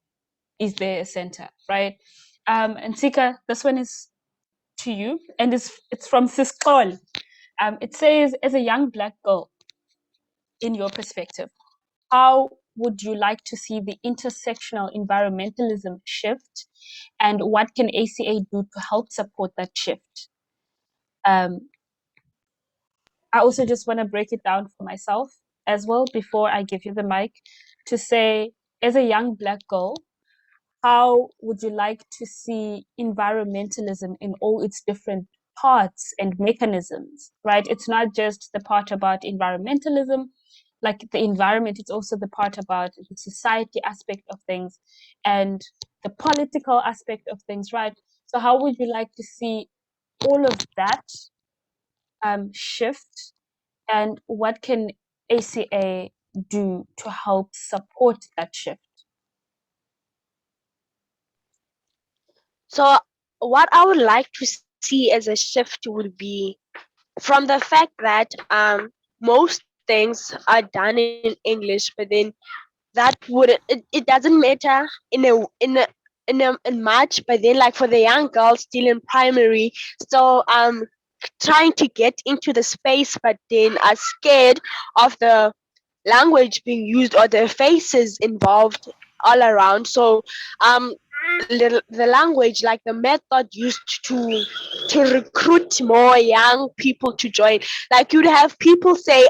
is there a center, right? And Tika, this one is to you, and it's from Fiscal. It says, as a young Black girl, in your perspective, how would you like to see the intersectional environmentalism shift, and what can ACA do to help support that shift? I also just want to break it down for myself as well before I give you the mic, to say, as a young Black girl, how would you like to see environmentalism in all its different parts and mechanisms, right? It's not just the part about environmentalism, like the environment, it's also the part about the society aspect of things and the political aspect of things, right? So how would you like to see all of that shift, and what can ACA do to help support that shift? So what I would like to see as a shift would be from the fact that most things are done in English, but then that would it doesn't matter in much, but then like for the young girls still in primary, so trying to get into the space, but then are scared of the language being used or the faces involved all around. So the language, like the method used to recruit more young people to join, like you'd have people say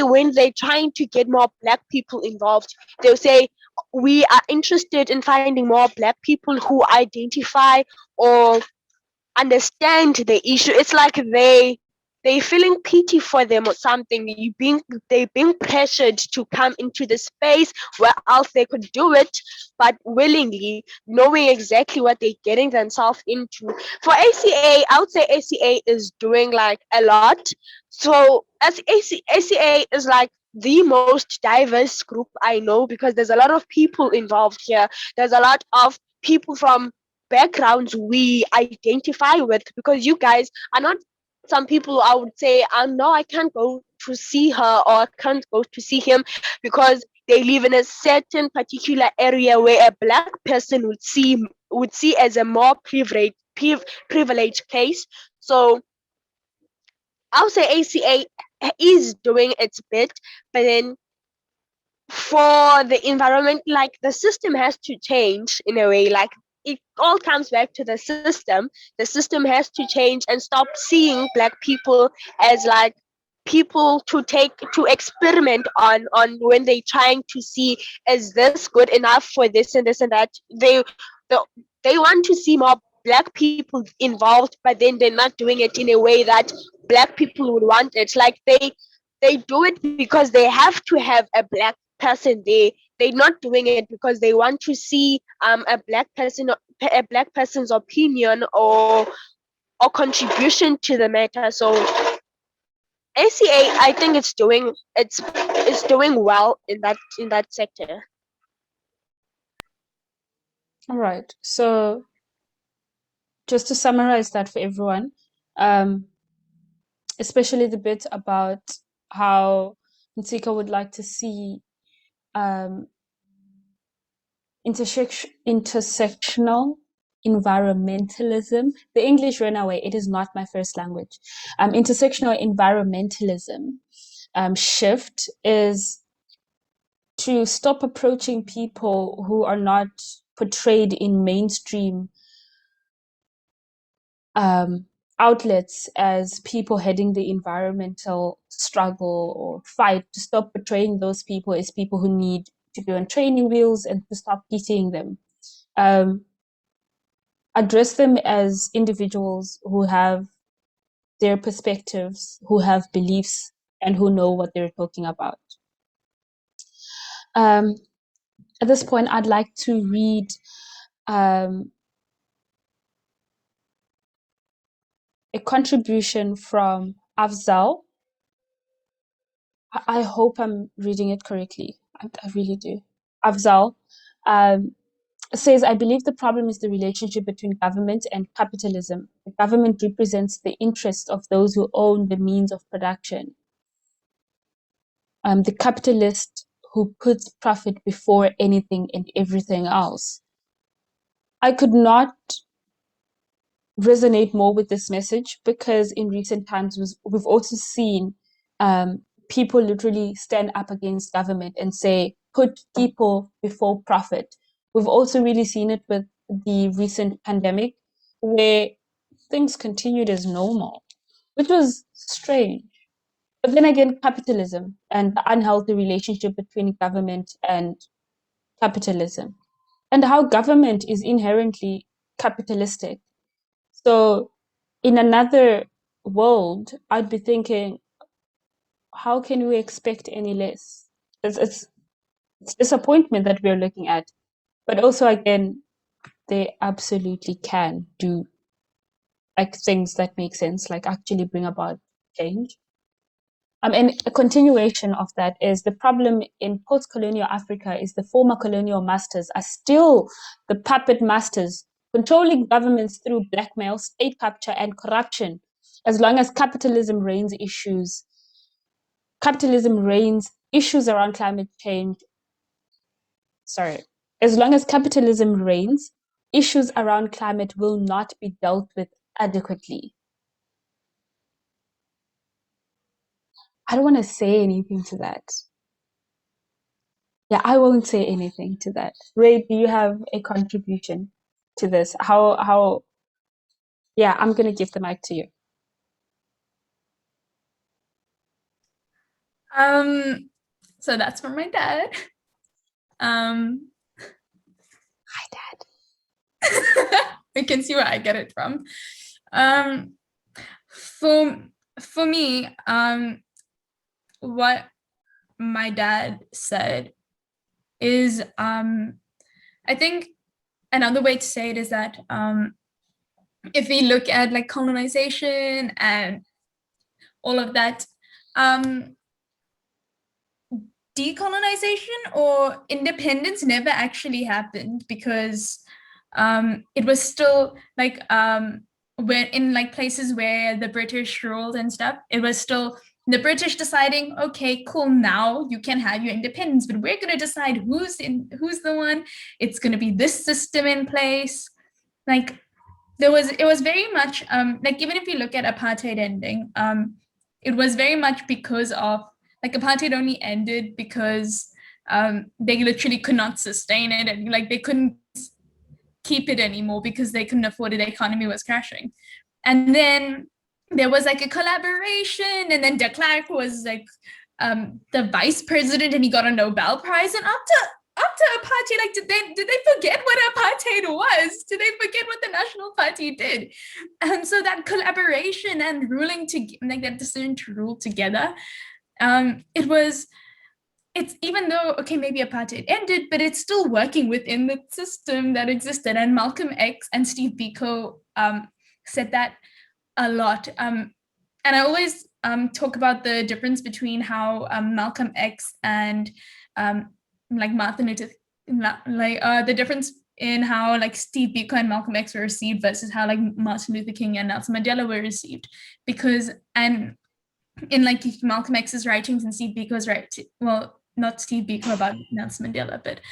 when they're trying to get more Black people involved, they'll say, we are interested in finding more Black people who identify or understand the issue. It's like they feeling pity for them or something. They being pressured to come into the space where else they could do it, but willingly, knowing exactly what they're getting themselves into. For ACA, I would say ACA is doing like a lot. So as ACA is like the most diverse group I know, because there's a lot of people involved here. There's a lot of people from backgrounds we identify with, because you guys are not some people I would say, no, I can't go to see her or I can't go to see him because they live in a certain particular area where a black person would see as a more privileged case. So I'll say ACA is doing its bit, but then for the environment, like the system has to change in a way. Like it all comes back to the system. The system has to change and stop seeing black people as like people to experiment on when they trying to see, is this good enough for this and this and that. The, they want to see more black people involved, but then they're not doing it in a way that black people would want it. Like they do it because they have to have a black person. They're not doing it because they want to see a black person's opinion or contribution to the matter. So ACA, I think it's doing well in that sector. All right. So just to summarize that for everyone, especially the bit about how Ntsika would like to see intersectional environmentalism. The English ran away. It is not my first language. Intersectional environmentalism shift is to stop approaching people who are not portrayed in mainstream outlets as people heading the environmental struggle or fight, to stop portraying those people as people who need to be on training wheels and to stop pitying them. Address them as individuals who have their perspectives, who have beliefs, and who know what they're talking about. At this point, I'd like to read a contribution from Afzal. I hope I'm reading it correctly. I really do. Afzal says, I believe the problem is the relationship between government and capitalism. The government represents the interests of those who own the means of production. The capitalist who puts profit before anything and everything else. I could not resonate more with this message because in recent times we've also seen people literally stand up against government and say, put people before profit. We've also really seen it with the recent pandemic where things continued as normal, which was strange. But then again, capitalism and the unhealthy relationship between government and capitalism, and how government is inherently capitalistic. So in another world, I'd be thinking, how can we expect any less? It's disappointment that we're looking at. But also, again, they absolutely can do like things that make sense, like actually bring about change. And a continuation of that is the problem in post-colonial Africa is the former colonial masters are still the puppet masters, controlling governments through blackmail, state capture, and corruption. As long as capitalism reigns issues around climate change. As long as capitalism reigns, issues around climate will not be dealt with adequately. I don't want to say anything to that. Yeah, I won't say anything to that. Ray, do you have a contribution to this? Yeah, I'm going to give the mic to you. So that's from my dad. Hi, Dad. You can see where I get it from. For me, what my dad said is, I think another way to say it is that if we look at like colonization and all of that, decolonization or independence never actually happened because it was still like where in like places where the British ruled and stuff, it was still the British deciding, okay, cool, now you can have your independence, but we're going to decide who's the one. It's going to be this system in place. Like it was very much like, even if you look at apartheid ending, it was very much because of, like, apartheid only ended because they literally could not sustain it, and like they couldn't keep it anymore because they couldn't afford it. The economy was crashing. And then there was like a collaboration, and then de Klerk was like the vice president, and he got a Nobel Prize. And after apartheid, like, did they forget what apartheid was? Did they forget what the National Party did? And so that collaboration and ruling like that decision to rule together, it's, even though, okay, maybe apartheid ended, but it's still working within the system that existed. And Malcolm X and Steve Biko said that a lot. And I always talk about the difference between how Malcolm X and like Martin Luther, the difference in how like Steve Biko and Malcolm X were received versus how like Martin Luther King and Nelson Mandela were received. Because, and in like Malcolm X's writings and Steve Biko's well, not Steve Biko about Nelson Mandela, but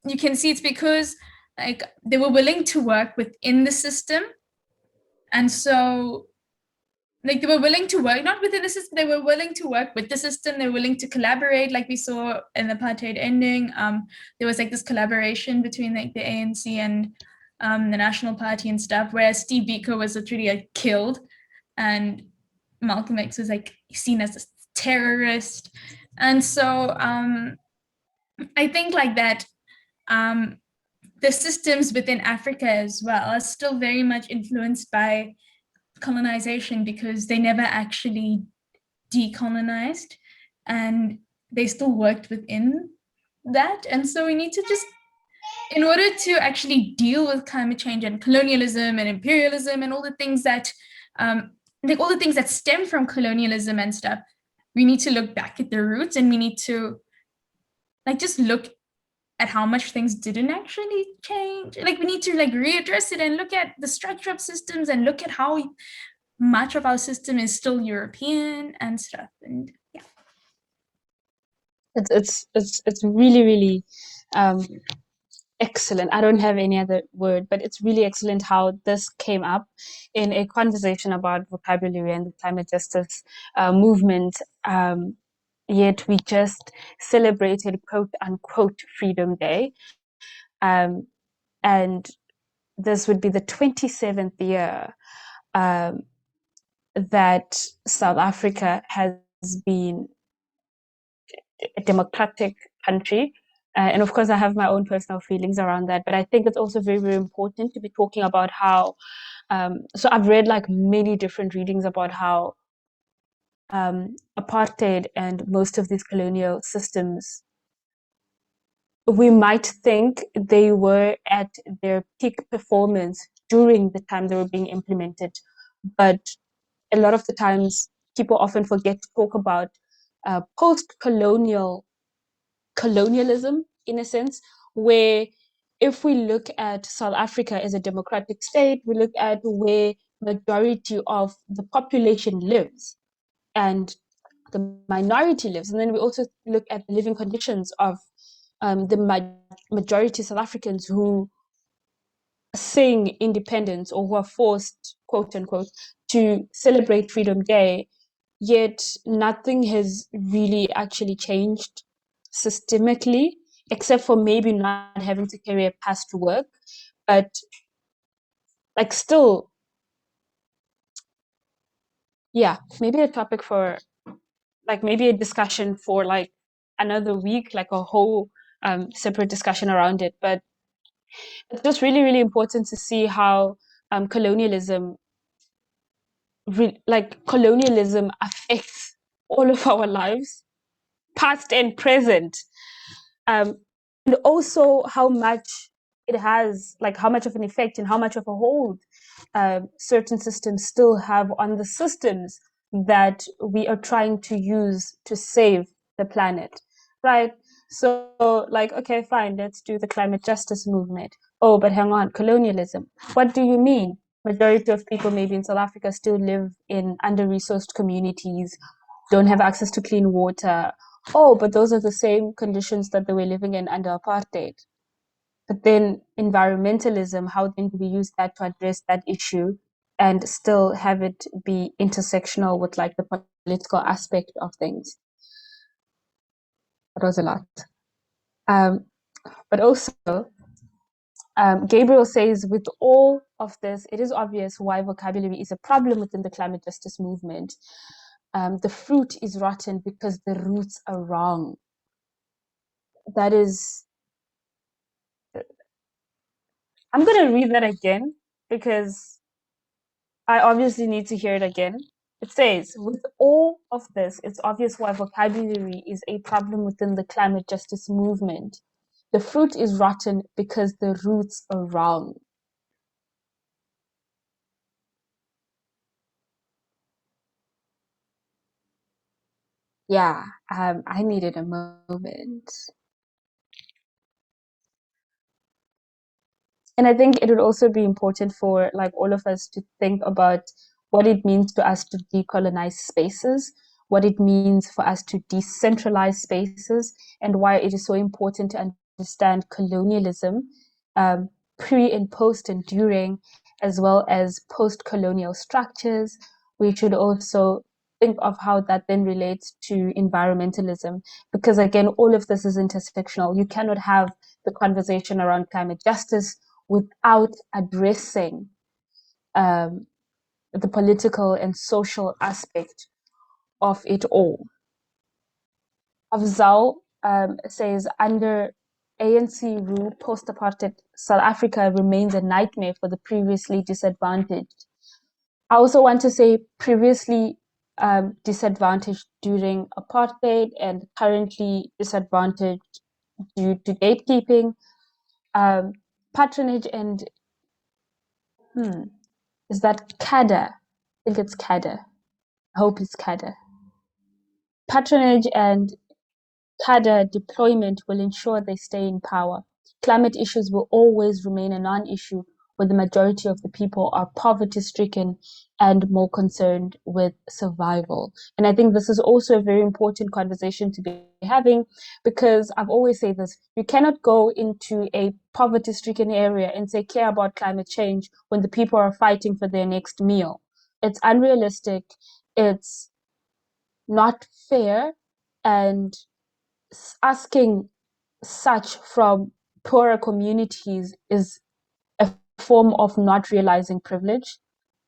you can see it's because like they were willing to work within the system. And so like they were willing to work, not within the system, they were willing to work with the system. They were willing to collaborate, like we saw in the apartheid ending. There was like this collaboration between like the ANC and the National Party and stuff, whereas Steve Biko was literally like killed, and Malcolm X was like seen as a terrorist. And so I think like that the systems within Africa as well are still very much influenced by colonization, because they never actually decolonized and they still worked within that. And so we need to just, in order to actually deal with climate change and colonialism and imperialism and all the things that like all the things that stem from colonialism and stuff, we need to look back at the roots, and we need to like just look at how much things didn't actually change. Like we need to like readdress it and look at the structure of systems and look at how much of our system is still European and stuff. And yeah, it's really, really excellent. I don't have any other word, but it's really excellent how this came up in a conversation about vocabulary and the climate justice movement. Yet we just celebrated quote unquote Freedom Day. And this would be the 27th year that South Africa has been a democratic country. And of course, I have my own personal feelings around that, but I think it's also very, very important to be talking about how, so I've read like many different readings about how apartheid and most of these colonial systems, we might think they were at their peak performance during the time they were being implemented, but a lot of the times people often forget to talk about post-colonialism, in a sense, where if we look at South Africa as a democratic state, we look at where majority of the population lives and the minority lives, and then we also look at the living conditions of the majority South Africans who sing independence or who are forced, quote unquote, to celebrate Freedom Day, yet nothing has really actually changed systemically, except for maybe not having to carry a pass to work. But like still, yeah, maybe a topic for like maybe a discussion for like another week, like a whole separate discussion around it. But it's just really, really important to see how colonialism affects all of our lives, past and present, and also how much it has, like how much of an effect and how much of a hold certain systems still have on the systems that we are trying to use to save the planet, right? So like, okay, fine, let's do the climate justice movement. Oh, but hang on, colonialism. What do you mean? Majority of people maybe in South Africa still live in under-resourced communities, don't have access to clean water. Oh, but those are the same conditions that they were living in under apartheid. But then environmentalism, how then do we use that to address that issue and still have it be intersectional with like the political aspect of things? That was a lot. But also, Gabriel says, with all of this, it is obvious why vocabulary is a problem within the climate justice movement. The fruit is rotten because the roots are wrong. That is, I'm going to read that again because I obviously need to hear it again. It says, with all of this, it's obvious why vocabulary is a problem within the climate justice movement. The fruit is rotten because the roots are wrong. Yeah, I needed a moment. And I think it would also be important for like all of us to think about what it means to us to decolonize spaces, what it means for us to decentralize spaces, and why it is so important to understand colonialism, pre and post and during, as well as post-colonial structures. We should also think of how that then relates to environmentalism, because again, all of this is intersectional. You cannot have the conversation around climate justice without addressing the political and social aspect of it all. Afzal says, under ANC rule, post-apartheid South Africa remains a nightmare for the previously disadvantaged. I also want to say previously disadvantaged during apartheid and currently disadvantaged due to gatekeeping, patronage, and is that CADA? I think it's CADA. I hope it's CADA. Patronage and CADA deployment will ensure they stay in power. Climate issues will always remain a non-issue when the majority of the people are poverty-stricken and more concerned with survival. And I think this is also a very important conversation to be having, because I've always said this, you cannot go into a poverty-stricken area and say care about climate change when the people are fighting for their next meal. It's unrealistic, it's not fair, and asking such from poorer communities is a form of not realizing privilege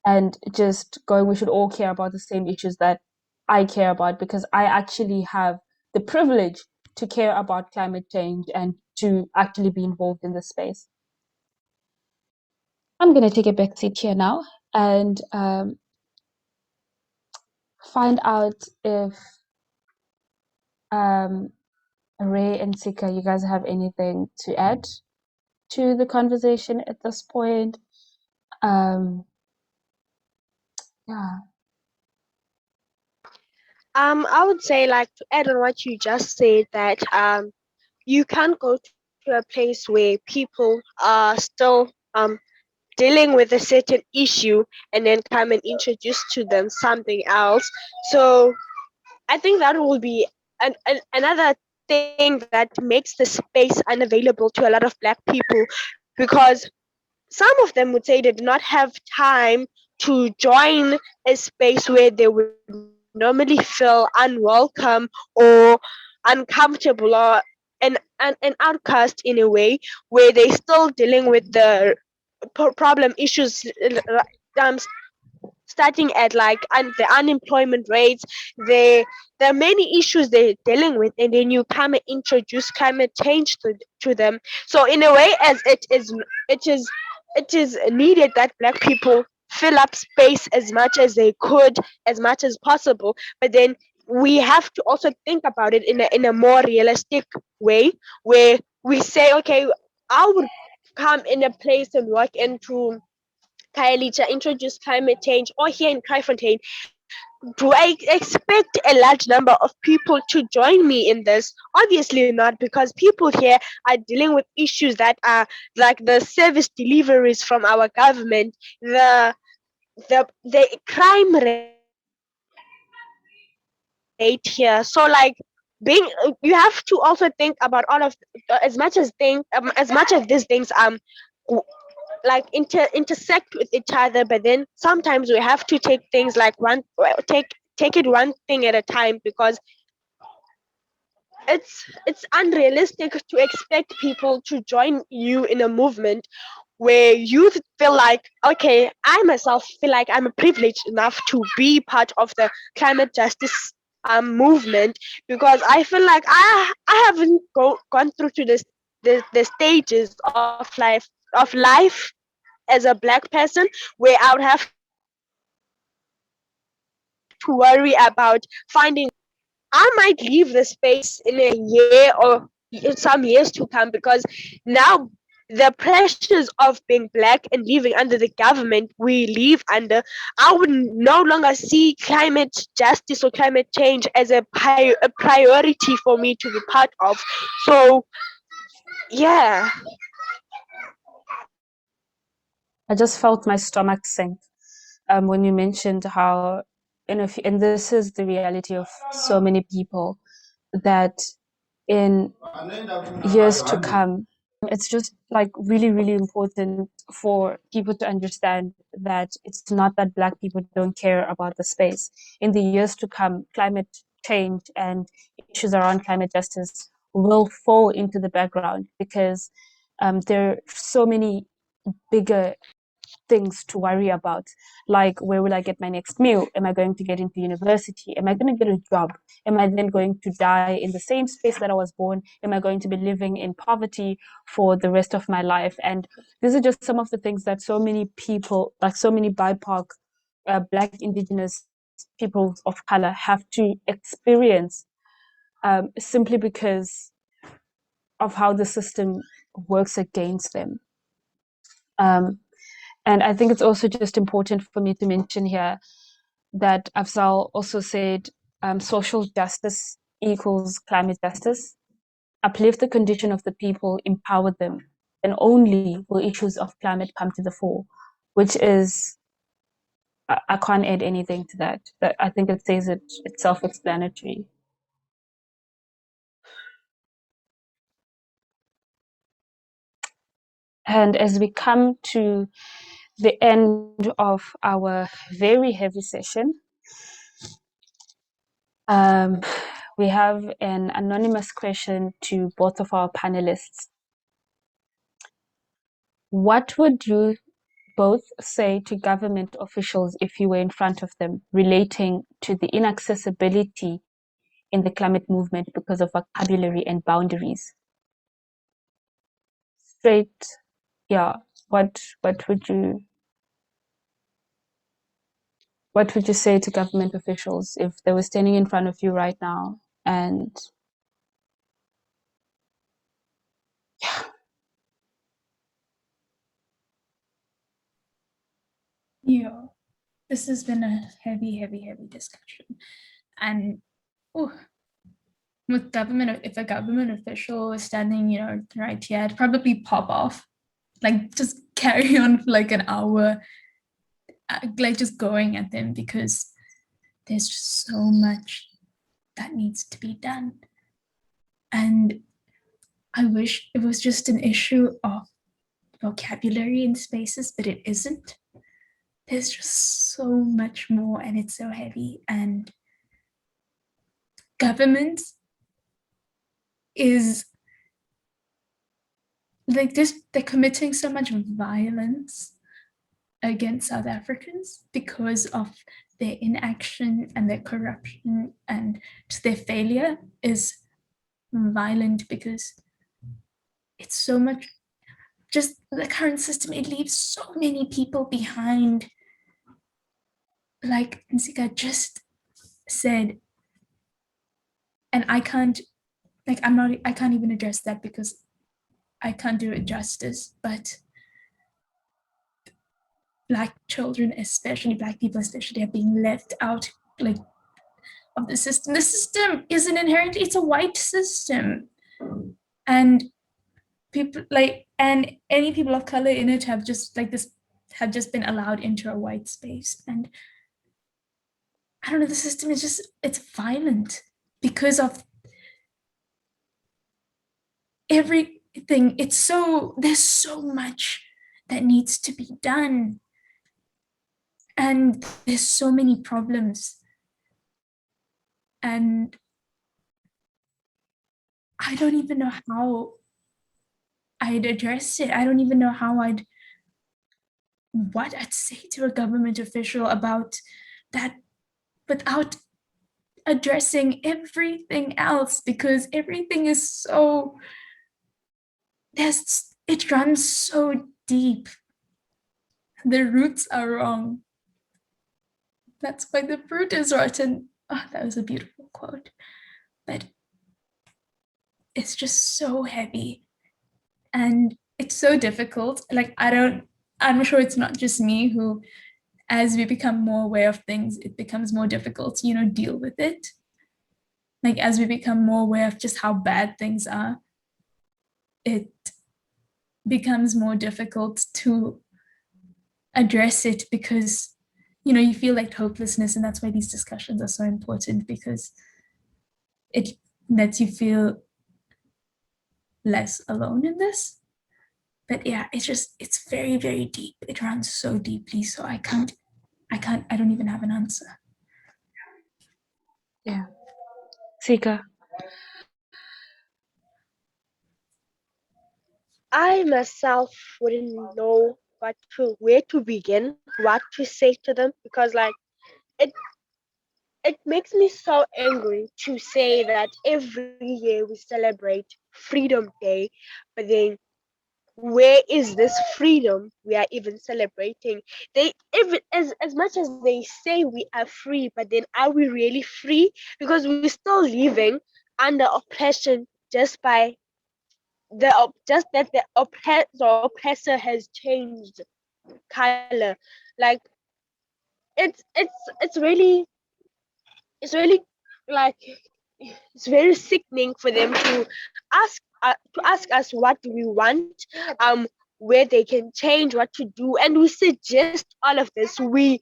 and just going, we should all care about the same issues that I care about, because I actually have the privilege to care about climate change and to actually be involved in this space. I'm going to take a back seat here now and find out if Ray and Sika, you guys have anything to add to the conversation at this point. Yeah. I would say, like, to add on what you just said, that you can't go to a place where people are still dealing with a certain issue and then come and introduce to them something else. So I think that will be another thing that makes the space unavailable to a lot of Black people, because some of them would say they do not have time to join a space where they would normally feel unwelcome or uncomfortable, or an outcast in a way, where they're still dealing with the problem issues, starting at like the unemployment rates. There are many issues they're dealing with, and then you come and introduce climate change to them. So in a way, as it is needed that Black people fill up space as much as they could, as much as possible, but then we have to also think about it in a more realistic way, where we say, okay, I would come in a place and work into Khayelitsha, introduce climate change, or here in Kraaifontein. Do I expect a large number of people to join me in this? Obviously not, because people here are dealing with issues that are like the service deliveries from our government, the crime rate relate here. So like being, you have to also think about all of, as much as these things like intersect with each other, but then sometimes we have to take things like take it one thing at a time, because it's unrealistic to expect people to join you in a movement where you feel like, okay, I myself feel like I'm privileged enough to be part of the climate justice movement, because I feel like I haven't gone through to the stages of life as a black person, where I would have to worry about finding. I might leave the space in a year or in some years to come, because now the pressures of being black and living under the government we live under, I would no longer see climate justice or climate change as a priority for me to be part of. So, yeah. I just felt my stomach sink when you mentioned how, and this is the reality of so many people, that in years to come, it's just like really, really important for people to understand that it's not that Black people don't care about the space. In the years to come, climate change and issues around climate justice will fall into the background, because there are so many bigger things to worry about, like where will I get my next meal? Am I going to get into university? Am I going to get a job? Am I then going to die in the same space that I was born? Am I going to be living in poverty for the rest of my life? And these are just some of the things that so many people, like so many BIPOC, Black, Indigenous people of color have to experience, simply because of how the system works against them. And I think it's also just important for me to mention here that Afzal also said social justice equals climate justice. Uplift the condition of the people, empower them, and only will issues of climate come to the fore, which is, I can't add anything to that. But I think it says it's self-explanatory. And as we come to the end of our very heavy session, we have an anonymous question to both of our panelists. What would you both say to government officials if you were in front of them, relating to the inaccessibility in the climate movement because of vocabulary and boundaries? Straight, yeah. What would you say to government officials if they were standing in front of you right now and Yeah, this has been a heavy discussion. And with government, if a government official is standing, right here, I'd probably pop off, like just carry on for like an hour, like just going at them, because there's just so much that needs to be done. And I wish it was just an issue of vocabulary in spaces, but it isn't. There's just so much more, and it's so heavy. And government is like this, they're committing so much violence against South Africans because of their inaction and their corruption, and just their failure is violent, because it's so much, just the current system, it leaves so many people behind. Like Nsika just said, and I can't even address that because I can't do it justice, but Black children, especially Black people especially, are being left out, like, of the system. The system isn't inherently, it's a white system, and people and any people of color in it have just been allowed into a white space. And I don't know, the system is just, it's violent because of everything. There's so much that needs to be done. And there's so many problems. And I don't even know how I'd address it. I don't even know what I'd say to a government official about that without addressing everything else, because everything is it runs so deep. The roots are wrong. That's why the fruit is rotten. Oh, that was a beautiful quote. But it's just so heavy and it's so difficult. Like, I'm sure it's not just me who, as we become more aware of things, it becomes more difficult to, deal with it. Like, as we become more aware of just how bad things are, it becomes more difficult to address it because, you feel like hopelessness. And that's why these discussions are so important, because it lets you feel less alone in this. But yeah, it's very, very deep. It runs so deeply. So I don't even have an answer. Yeah. Sika. I myself wouldn't know where to begin, what to say to them, because like it makes me so angry to say that every year we celebrate Freedom Day, but then where is this freedom we are even celebrating? They even as much as they say we are free, but then are we really free? Because we're still living under oppression just by just that the oppressor has changed color. Like it's really it's really like it's very sickening for them to ask us what we want, where they can change, what to do, and we suggest all of this. We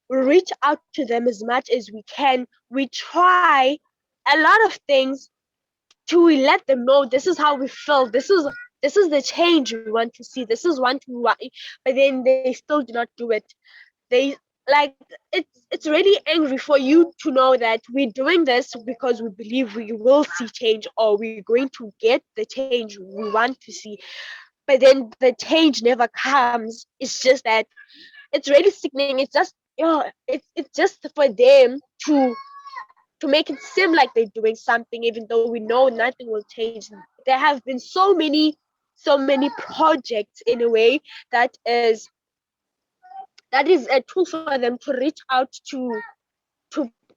reach out to them as much as we can. We try a lot of things to let them know this is how we feel. This is the change we want to see. This is what we want, but then they still do not do it. They like it's really angry for you to know that we're doing this because we believe we will see change, or we're going to get the change we want to see, but then the change never comes. It's just that it's really sickening. It's just it's just for them to make it seem like they're doing something, even though we know nothing will change. There have been so many projects in a way that is a tool for them to reach out to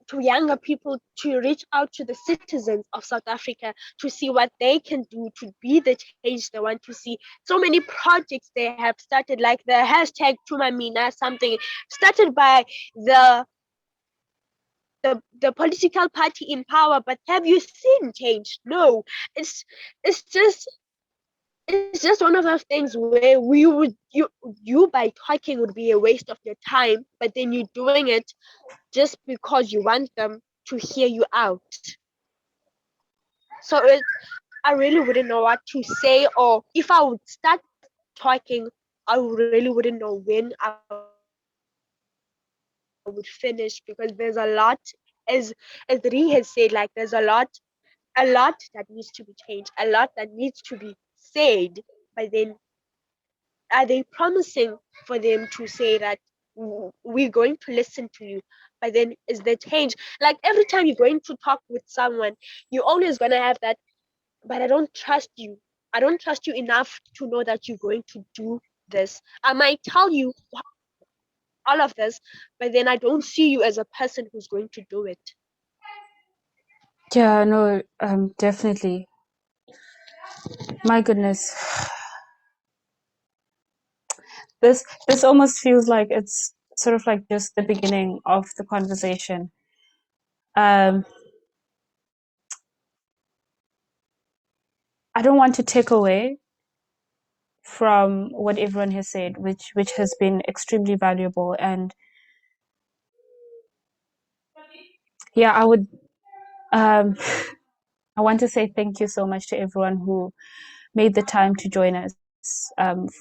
to younger people, to reach out to the citizens of South Africa, to see what they can do to be the change they want to see. So many projects they have started, like the hashtag Tumamina, something started by the the political party in power, but have you seen change? No. It's just it's just one of those things where you by talking would be a waste of your time, but then you're doing it just because you want them to hear you out. So I really wouldn't know what to say, or if I would start talking, I really wouldn't know when I would finish, because there's a lot, as Ree has said, like there's a lot that needs to be changed, a lot that needs to be said, but then are they promising for them to say that we're going to listen to you, but then is the change? Like every time you're going to talk with someone, you're always going to have that, but I don't trust you enough to know that you're going to do this. I might tell you all of this, but then I don't see you as a person who's going to do it. Yeah, no, definitely. My goodness. This almost feels like it's sort of like just the beginning of the conversation. I don't want to take away from what everyone has said, which has been extremely valuable, and Yeah, I would. I want to say thank you so much to everyone who made the time to join us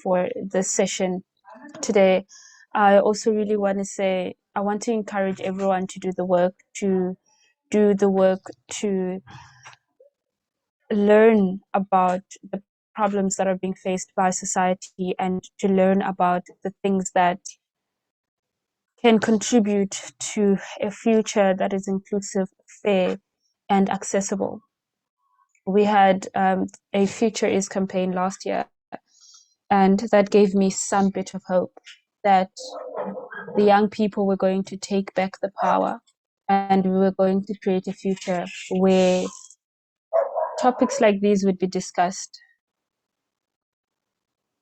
for this session today. I also really want to say I want to encourage everyone to do the work, to learn about the problems that are being faced by society, and to learn about the things that can contribute to a future that is inclusive, fair, and accessible. We had a Future Is campaign last year, and that gave me some bit of hope that the young people were going to take back the power, and we were going to create a future where topics like these would be discussed,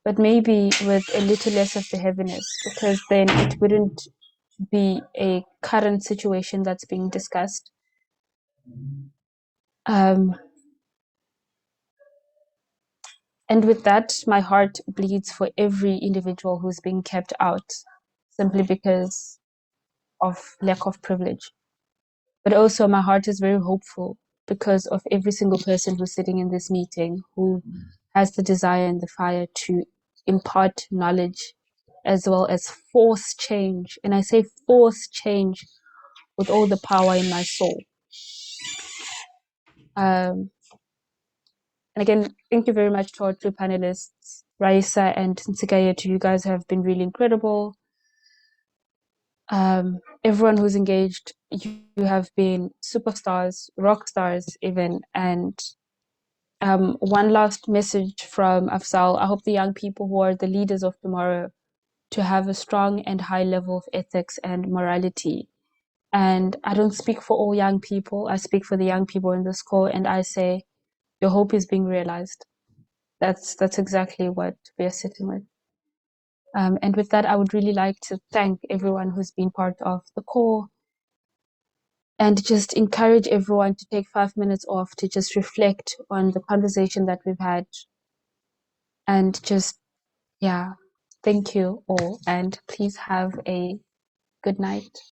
but maybe with a little less of the heaviness, because then it wouldn't be a current situation that's being discussed. And with that, my heart bleeds for every individual who's being kept out simply because of lack of privilege. But also, my heart is very hopeful because of every single person who's sitting in this meeting who has the desire and the fire to impart knowledge as well as force change. And I say force change with all the power in my soul. And again, thank you very much to our two panelists, Raeesa and Ntsikayethu. You guys have been really incredible. Everyone who's engaged, you have been superstars, rock stars even. And one last message from Afzal. I hope the young people who are the leaders of tomorrow to have a strong and high level of ethics and morality. And I don't speak for all young people. I speak for the young people in this call, and I say, your hope is being realized. That's exactly what we are sitting with. And with that, I would really like to thank everyone who's been part of the call, and just encourage everyone to take 5 minutes off to just reflect on the conversation that we've had, and just, yeah, thank you all, and please have a good night.